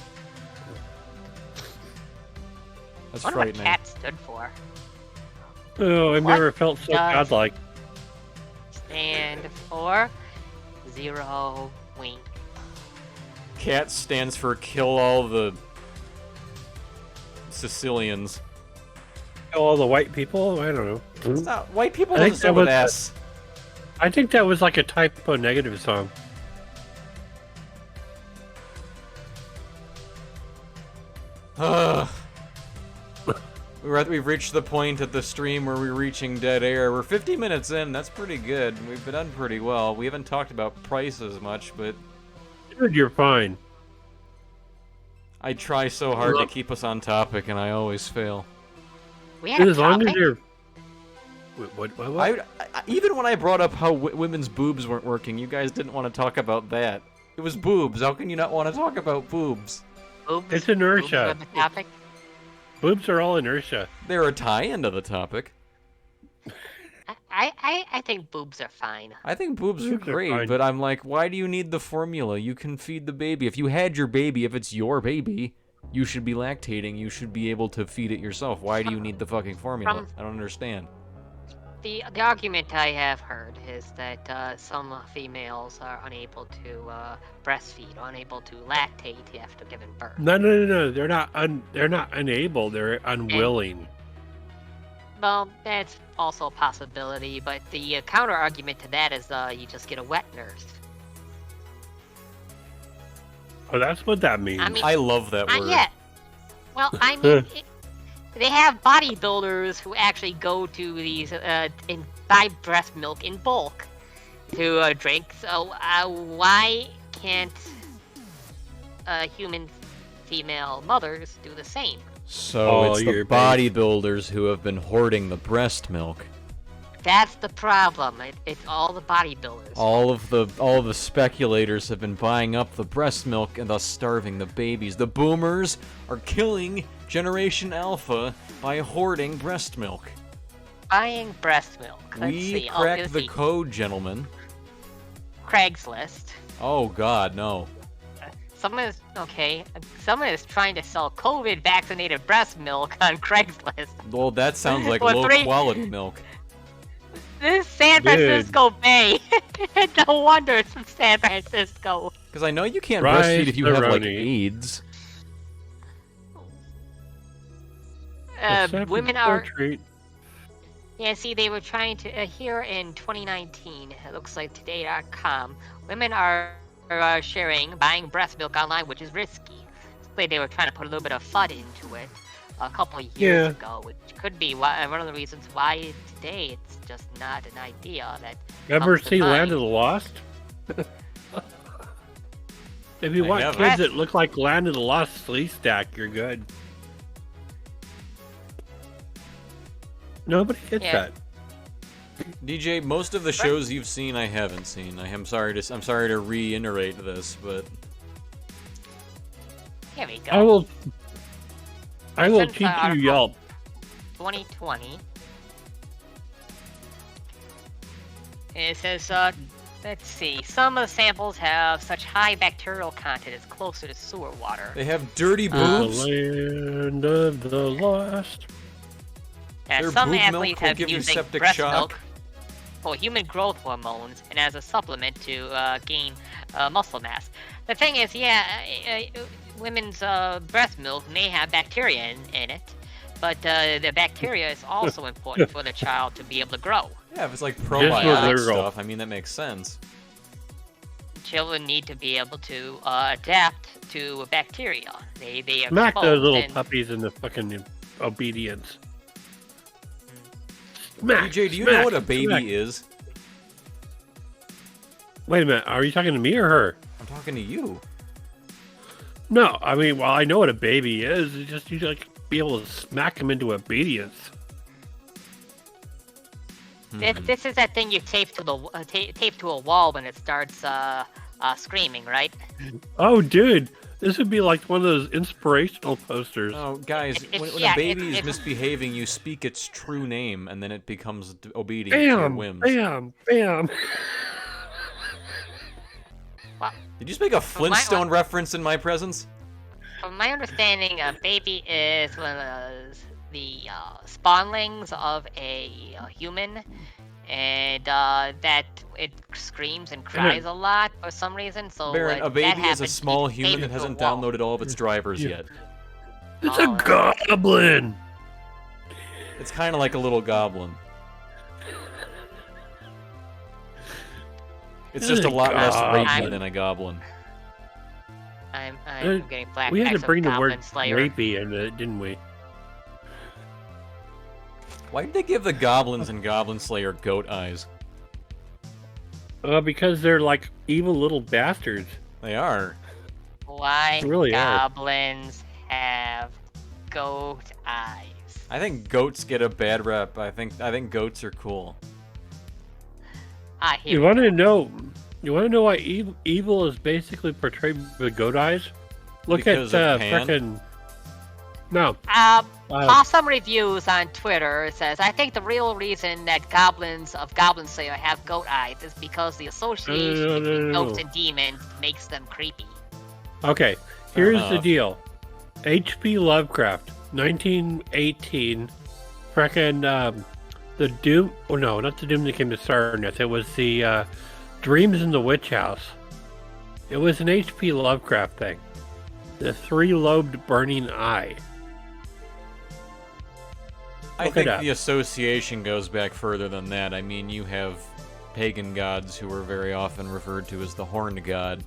That's I wonder what frightening. Cat stood for. Oh, I've What never felt so does- godlike. Stand for Zero Wing. CAT stands for kill all the Sicilians. All the white people? I don't know. It's not, white people I think doesn't start that with was- S. I think that was like a typo negative song. Ugh. We've reached the point at the stream where we're reaching dead air. We're 50 minutes in. That's pretty good. We've done pretty well. We haven't talked about prices much, but Dude, you're fine. I try so hard to keep us on topic, and I always fail. We had a As long as topic? you're... Wait, what? Even when I brought up how women's boobs weren't working, you guys didn't want to talk about that. It was boobs. How can you not want to talk about boobs? Boobs? It's inertia. Boobs are the topic? Boobs are all inertia. They're a tie-in to the topic. I think boobs are fine. I think boobs are Boobs are great, fine. but I'm like, why do you need the formula? You can feed the baby. If you had your baby, if it's your baby, you should be lactating. You should be able to feed it yourself. Why do you need the fucking formula? I don't understand. The argument I have heard is that some females are unable to breastfeed, or unable to lactate after giving birth. No. They're not unable. They're unwilling. Well, that's also a possibility, but the counter argument to that is you just get a wet nurse. Oh, that's what that means. I mean, I love that word. Yeah. Well, I mean, they have bodybuilders who actually go to these and buy breast milk in bulk to drink. So why can't human female mothers do the same? So it's the bodybuilders who have been hoarding the breast milk. That's the problem. It's all the bodybuilders. All of the speculators have been buying up the breast milk and thus starving the babies. The boomers are killing Generation Alpha by hoarding breast milk. Buying breast milk. We cracked the code, gentlemen. Craigslist. Oh God, no. Someone is trying to sell COVID-vaccinated breast milk on Craigslist. Well, that sounds like low-quality milk. This is San Francisco Bay. No wonder it's from San Francisco. Because I know you can't breastfeed if you have, like, AIDS. Women are... Yeah, see, they were trying to... here in 2019, it looks like Today.com, women are sharing buying breast milk online, which is risky. They were trying to put a little bit of FUD into it a couple of years ago, which could be one of the reasons why today it's just not an idea that. Ever see Land of the Lost? If you want kids that look like Land of the Lost Flea Stack, you're good. Nobody gets that. DJ, most of the shows you've seen, I haven't seen. I'm sorry to reiterate this, but here we go. I will teach you Yelp. 2020. It says, let's see. Some of the samples have such high bacterial content it's closer to sewer water. They have dirty boobs. The Land of the Lost. Some athletes have been using breast milk for human growth hormones and as a supplement to gain muscle mass. The thing is, women's breast milk may have bacteria in it, but the bacteria is also important for the child to be able to grow. Yeah, if it's like probiotic stuff, I mean, that makes sense. Children need to be able to adapt to bacteria. They are smack those little puppies into fucking obedience. Smack, DJ, do you know what a baby is? Wait a minute, are you talking to me or her? I'm talking to you. No, I mean, well, I know what a baby is. It's just you like be able to smack them into obedience. This is that thing you tape to a wall when it starts screaming, right? Oh, dude, this would be like one of those inspirational posters. Oh, guys, when a baby is misbehaving, you speak its true name, and then it becomes obedient to your whims. Bam. Well, did you just make a Flintstone reference in my presence? From my understanding, a baby is one of the spawnlings of a human, and that it screams and cries a lot for some reason. So Barren, a baby is a small human that hasn't downloaded all of its drivers yet. It's a goblin! It's kind of like a little goblin. It's just a lot less rapey than a goblin. I'm getting flashbacks. We had to bring the word Slayer. rapey in it, didn't we? Why did they give the goblins in Goblin Slayer goat eyes? Because they're like evil little bastards. They are. Why really goblins have goat eyes? I think goats get a bad rep. I think goats are cool. You want to know why evil is basically portrayed with goat eyes? Look because at of Pan? frickin'... No. Possum Reviews on Twitter says, I think the real reason that goblins of Goblin Slayer have goat eyes is because the association between goats and demons makes them creepy. Okay, here's the deal. H.P. Lovecraft, 1918, frickin' the Doom... Oh, no, not the Doom that came to Sarnath. It was the Dreams in the Witch House. It was an H.P. Lovecraft thing. The three-lobed burning eye. I think the association goes back further than that. I mean, you have pagan gods who are very often referred to as the Horned God.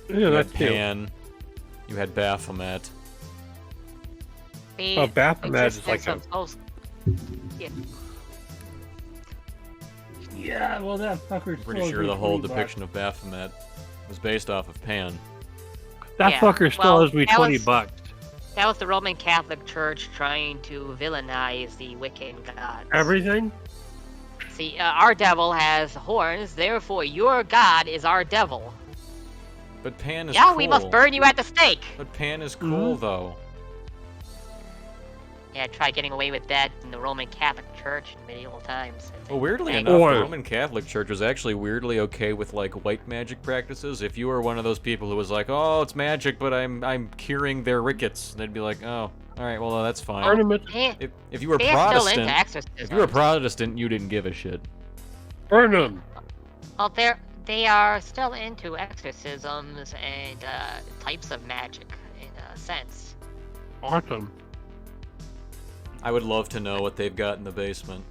Yeah, you that's had Pan. You had Baphomet. Oh, Baphomet is like a... Yeah, well, that fucker's... I'm pretty sure the whole depiction of Baphomet was based off of Pan. That fucker still owes me $20. That was the Roman Catholic Church trying to villainize the Wiccan gods. Everything? See, our devil has horns, therefore your god is our devil. But Pan is cool. Yeah, we must burn you at the stake! But Pan is cool, though. Yeah, try getting away with that in the Roman Catholic Church in medieval times. Well, weirdly enough, the Roman Catholic Church was actually weirdly okay with, like, white magic practices. If you were one of those people who was like, oh, it's magic, but I'm curing their rickets, they'd be like, oh, alright, well, that's fine. If you were Protestant, you didn't give a shit. Burn them! Well, they are still into exorcisms and types of magic, in a sense. Awesome. I would love to know what they've got in the basement.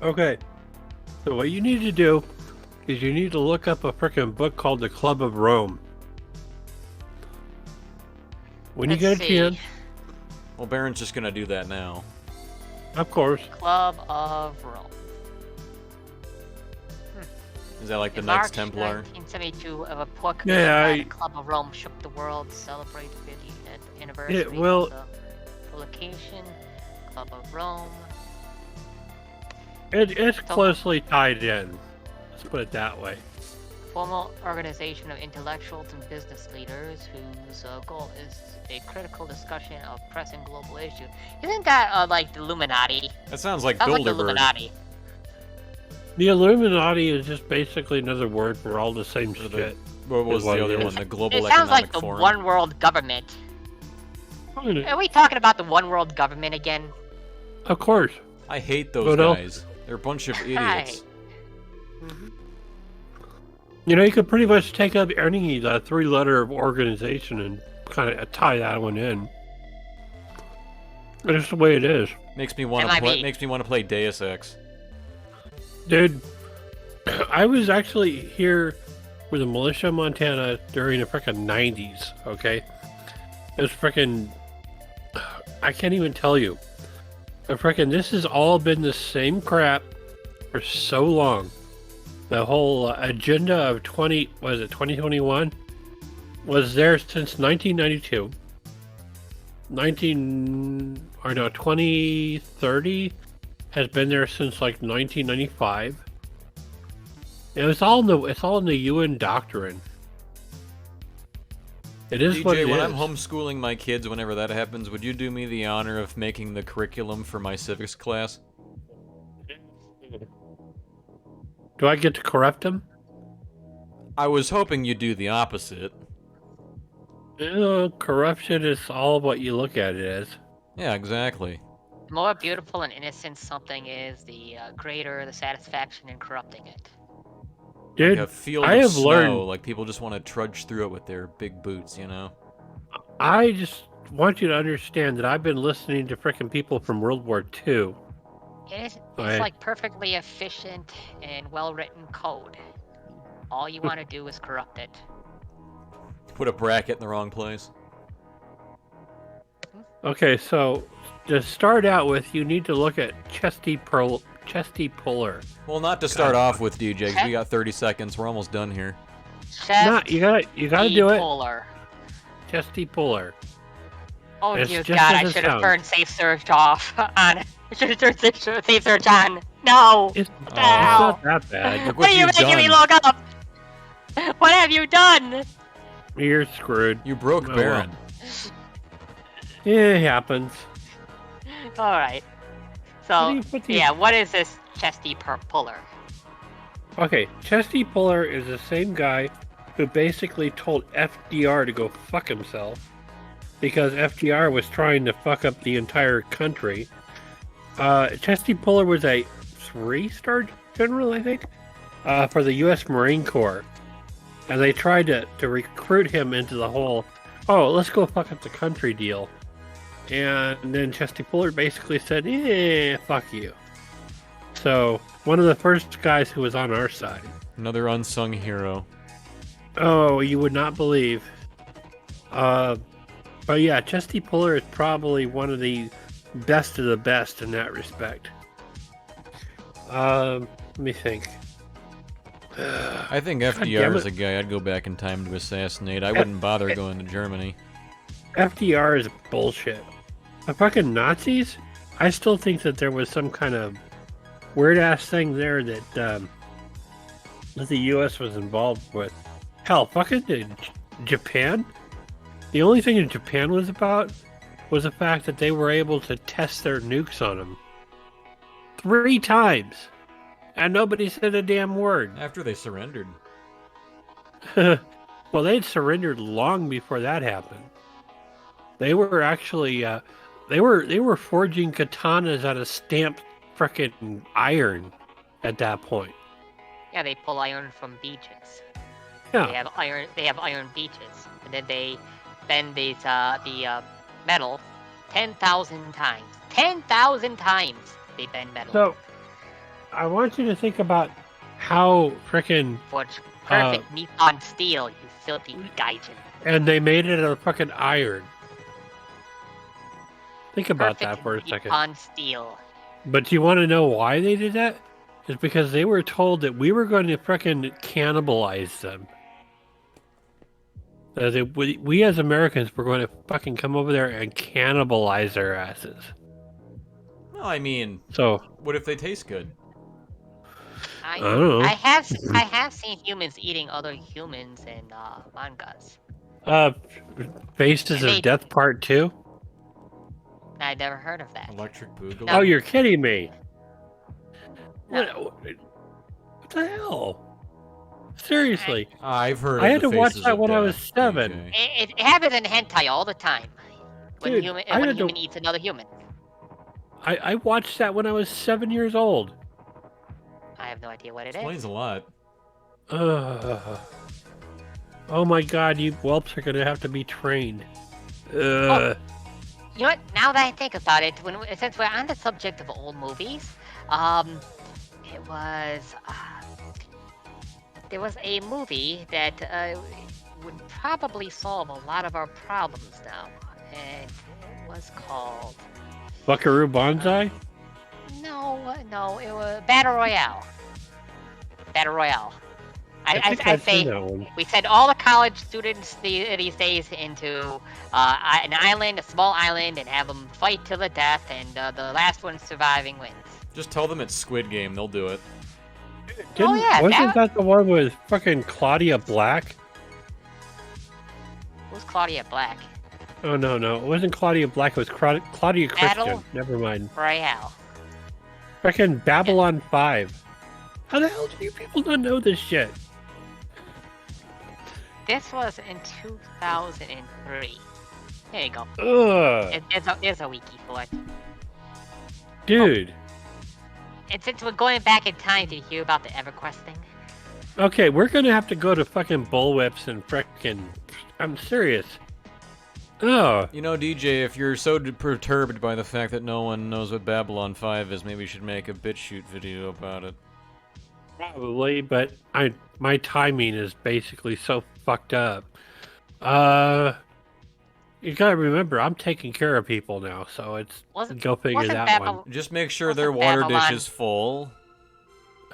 Okay. So what you need to do is you need to look up a frickin' book called The Club of Rome. When you get a chance. Well, Barren's just gonna do that now. Of course. Club of Rome. Is that like the March Knights Templar? 1972, a book the Club of Rome shook the world, celebrate the 50th anniversary. It will. Of the publication, Club of Rome. It's closely tied in. Let's put it that way. Formal organization of intellectuals and business leaders whose goal is a critical discussion of pressing global issues. Isn't that like the Illuminati? That sounds like Like the Bilderberg. Illuminati. The Illuminati is just basically another word for all the same shit. What was the other one? The Global It sounds like Economic the Forum? One World Government. Are we talking about the One World Government again? Of course. I hate those guys. They're a bunch of idiots. You know, you could pretty much take up any three-letter organization and kind of tie that one in. It's the way it is. Makes me want to play Deus Ex. Dude, I was actually here with the militia in Montana during the frickin' 90s, okay? It was frickin'... I can't even tell you. But frickin' this has all been the same crap for so long. The whole agenda of 2021 was there since 1992. 2030 has been there since like 1995. It's all in the UN doctrine. It is DJ, what it when is. I'm homeschooling my kids, whenever that happens, would you do me the honor of making the curriculum for my civics class? Do I get to correct them? I was hoping you'd do the opposite. Corruption is all what you look at it as. Yeah, exactly. The more beautiful and innocent something is, the greater the satisfaction in corrupting it. Dude, like a field I of have snow, learned. like people just want to trudge through it with their big boots, you know? I just want you to understand that I've been listening to frickin' people from World War II. It's like perfectly efficient and well-written code. All you want to do is corrupt it. Put a bracket in the wrong place. Okay, so to start out with, you need to look at Chesty Puller. Well, not to start off with, DJ, 'cause we got 30 seconds. We're almost done here. You gotta do it. Puller. Chesty Puller. Oh dear God! I should have turned safe search off on. I should have turned safe search on. No. It's not that bad. What are you making me look up? What have you done? You're screwed. You broke Barren. Well. Yeah, it happens. All right. So, what is this Chesty Puller? Okay, Chesty Puller is the same guy who basically told FDR to go fuck himself because FDR was trying to fuck up the entire country. Chesty Puller was a 3-star general, I think, for the U.S. Marine Corps. And they tried to recruit him into the whole, let's go fuck up the country deal. And then Chesty Puller basically said, fuck you. So, one of the first guys who was on our side. Another unsung hero. Oh, you would not believe. But yeah, Chesty Puller is probably one of the best of the best in that respect. Let me think. I think FDR is a guy I'd go back in time to assassinate. I wouldn't bother going to Germany. FDR is bullshit. The fucking Nazis? I still think that there was some kind of weird-ass thing there that the U.S. was involved with. Hell, fucking Japan? The only thing in Japan was about was the fact that they were able to test their nukes on them 3 times. And nobody said a damn word. After they surrendered. Well, they'd surrendered long before that happened. They were actually, they were forging katanas out of stamped frickin' iron at that point. Yeah, they pull iron from beaches. Yeah. They have iron beaches, and then they bend the metal 10,000 times. 10,000 times they bend metal. So, I want you to think about how frickin' Forge perfect Nippon steel, you filthy gaijin. And they made it out of fucking iron. Think about that for a second. Nippon steel. But do you want to know why they did that? It's because they were told that we were going to frickin' cannibalize them. That we as Americans were going to fucking come over there and cannibalize their asses. Well, I mean, so what if they taste good? I don't know. I have seen humans eating other humans in mangas. Faces of Death Part 2? I never heard of that. Electric Boogaloo? No. Oh, you're kidding me. No. What the hell? Seriously. I've heard I had to watch that when I was 7. Okay. It happens in hentai all the time. When Dude, a human eats another human. I watched that when I was 7 years old. I have no idea what it Explains is. a lot. Oh my god, you whelps are gonna have to be trained. Oh, you know what? Now that I think about it, since we're on the subject of old movies, it was there was a movie that would probably solve a lot of our problems now, and it was called Buckaroo Banzai? No, it was Battle Royale. Battle Royale. I say we send all the college students these days into an island, a small island, and have them fight to the death, and the last one surviving wins. Just tell them it's Squid Game, they'll do it. Wasn't that the one with fucking Claudia Black? Who's Claudia Black? Oh, no. It wasn't Claudia Black, it was Claudia Christian. Never mind. Royale. Fucking Babylon 5. How the hell do you people not know this shit? This was in 2003. There you go. Ugh. There's a wiki for it. Dude. And since we're going back in time, did you hear about the EverQuest thing? Okay, we're gonna have to go to fucking bullwhips and frickin'... I'm serious. Oh. You know, DJ, if you're so perturbed by the fact that no one knows what Babylon 5 is, maybe you should make a BitChute video about it. Probably, but my timing is basically so fucked up. You gotta remember, I'm taking care of people now, so it's go figure that one. Just make sure their water dish is full.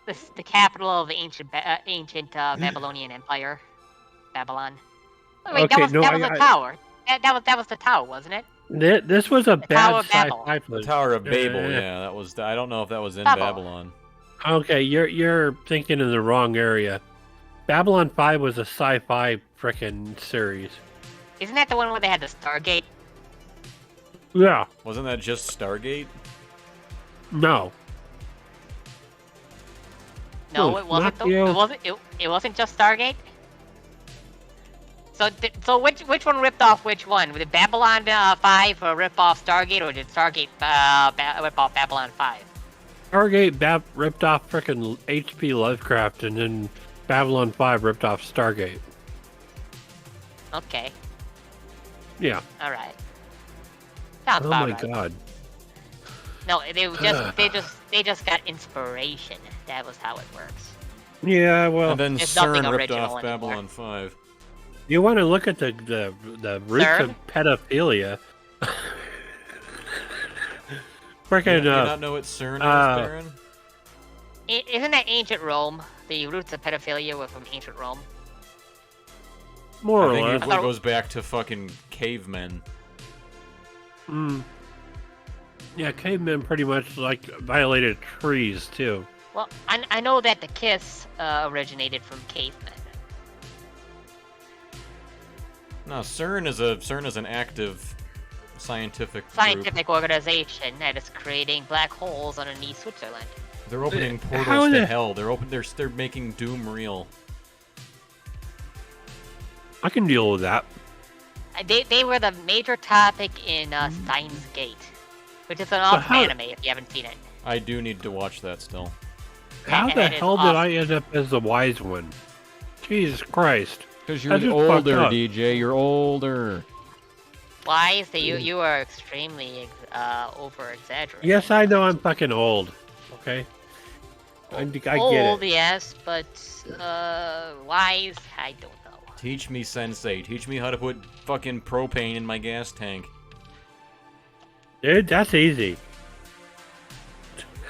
This is the capital of the ancient Babylonian Empire, Babylon. Oh, wait, okay, that was the tower. That was the tower, wasn't it? This was a bad sci-fi. The Tower of Babel, yeah, that was. I don't know if that was in Babylon. Okay, you're thinking in the wrong area. Babylon 5 was a sci-fi frickin' series. Isn't that the one where they had the Stargate? Yeah. Wasn't that just Stargate? No. No, it wasn't. It wasn't just Stargate. So which one ripped off which one? Did Babylon 5 rip off Stargate, or did Stargate rip off Babylon 5? Stargate ripped off frickin' H.P. Lovecraft, and then Babylon 5 ripped off Stargate. Okay. Yeah. All right. Sounds Oh about my right. god. No, they just got inspiration. That was how it works. Yeah, well. And then There's nothing CERN ripped original off anymore. Babylon 5. You want to look at the roots CERN? of pedophilia. Freaking, Do you not know what CERN is, Barren? Isn't that ancient Rome? The roots of pedophilia were from ancient Rome. more I or think less. it goes back to fucking cavemen. Yeah, cavemen pretty much like violated trees too. Well, I know that the kiss originated from cavemen. No, CERN is an active scientific group. Organization that is creating black holes underneath Switzerland. They're opening How portals to the- hell. They're making doom real. I can deal with that. They were the major topic in Steins Gate, which is an awesome anime if you haven't seen it. I do need to watch that still. How And the it is hell did awesome. I end up as the wise one? Jesus Christ. Because That's you're just fucked older, up. DJ. You're older. Why is that you are extremely over exaggerating? Yes, I know I'm fucking old. Okay? I get Old, it. yes, but wise, I don't know. Teach me, Sensei. Teach me how to put fucking propane in my gas tank. Dude, that's easy.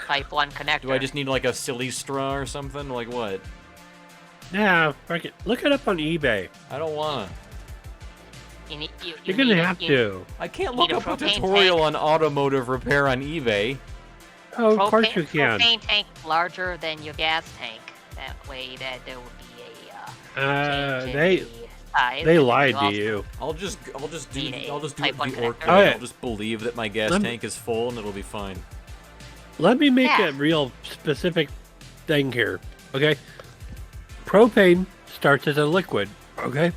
Type 1 connector. Do I just need like a silly straw or something? Like what? Yeah, fucking look it up on eBay. I don't wanna. You're gonna have to. I can't You look need a up a propane tutorial tank. on automotive repair on eBay. Oh, of course you can. Propane tank larger than your gas tank. That way that there would be a change in They the size. they and lied also- to you. I'll just do Need a it Type 1 the orc connector. way. Alright. I'll just believe that my gas Lem- tank is full and it'll be fine. Let me make Yeah. a real specific thing here. Okay? Propane starts as a liquid, okay?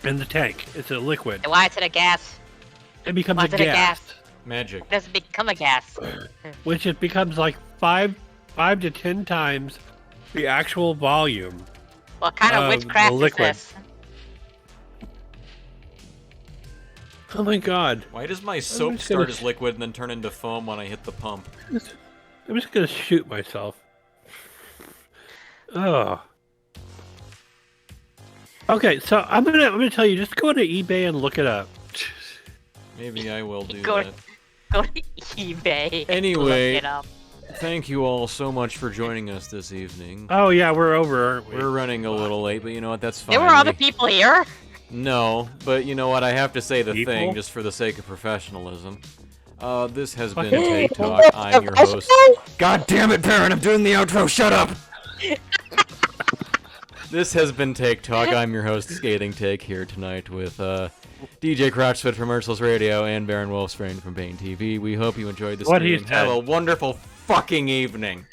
In the tank. It's a liquid. And why is it a gas? It becomes Why a is it a gas. gas? Magic. It doesn't become a gas. Which it becomes like 5 to 10 times the actual volume. What kind of the witchcraft is liquid. this? Oh my god. Why does my soap just gonna start as liquid and then turn into foam when I hit the pump? I'm just gonna shoot myself. Oh. Okay, so I'm gonna tell you, just go to eBay and look it up. Maybe I will do Go- that. Go to eBay. Anyway. Look it up. Thank you all so much for joining us this evening. Oh yeah, we're over, aren't we? We're running a little late, but you know what? That's fine. There were other people here. No, but you know what? I have to say the People? thing just for the sake of professionalism. This has been Fucking Take Talk. I'm your host. God damn it, Barren! I'm doing the outro. Shut up. This has been Take Talk. I'm your host, Scathing Take, here tonight with DJ Sweat from Merciless Radio and Barren Wolfsbane from Bane TV. We hope you enjoyed this What he stream. Have said. a wonderful fucking evening.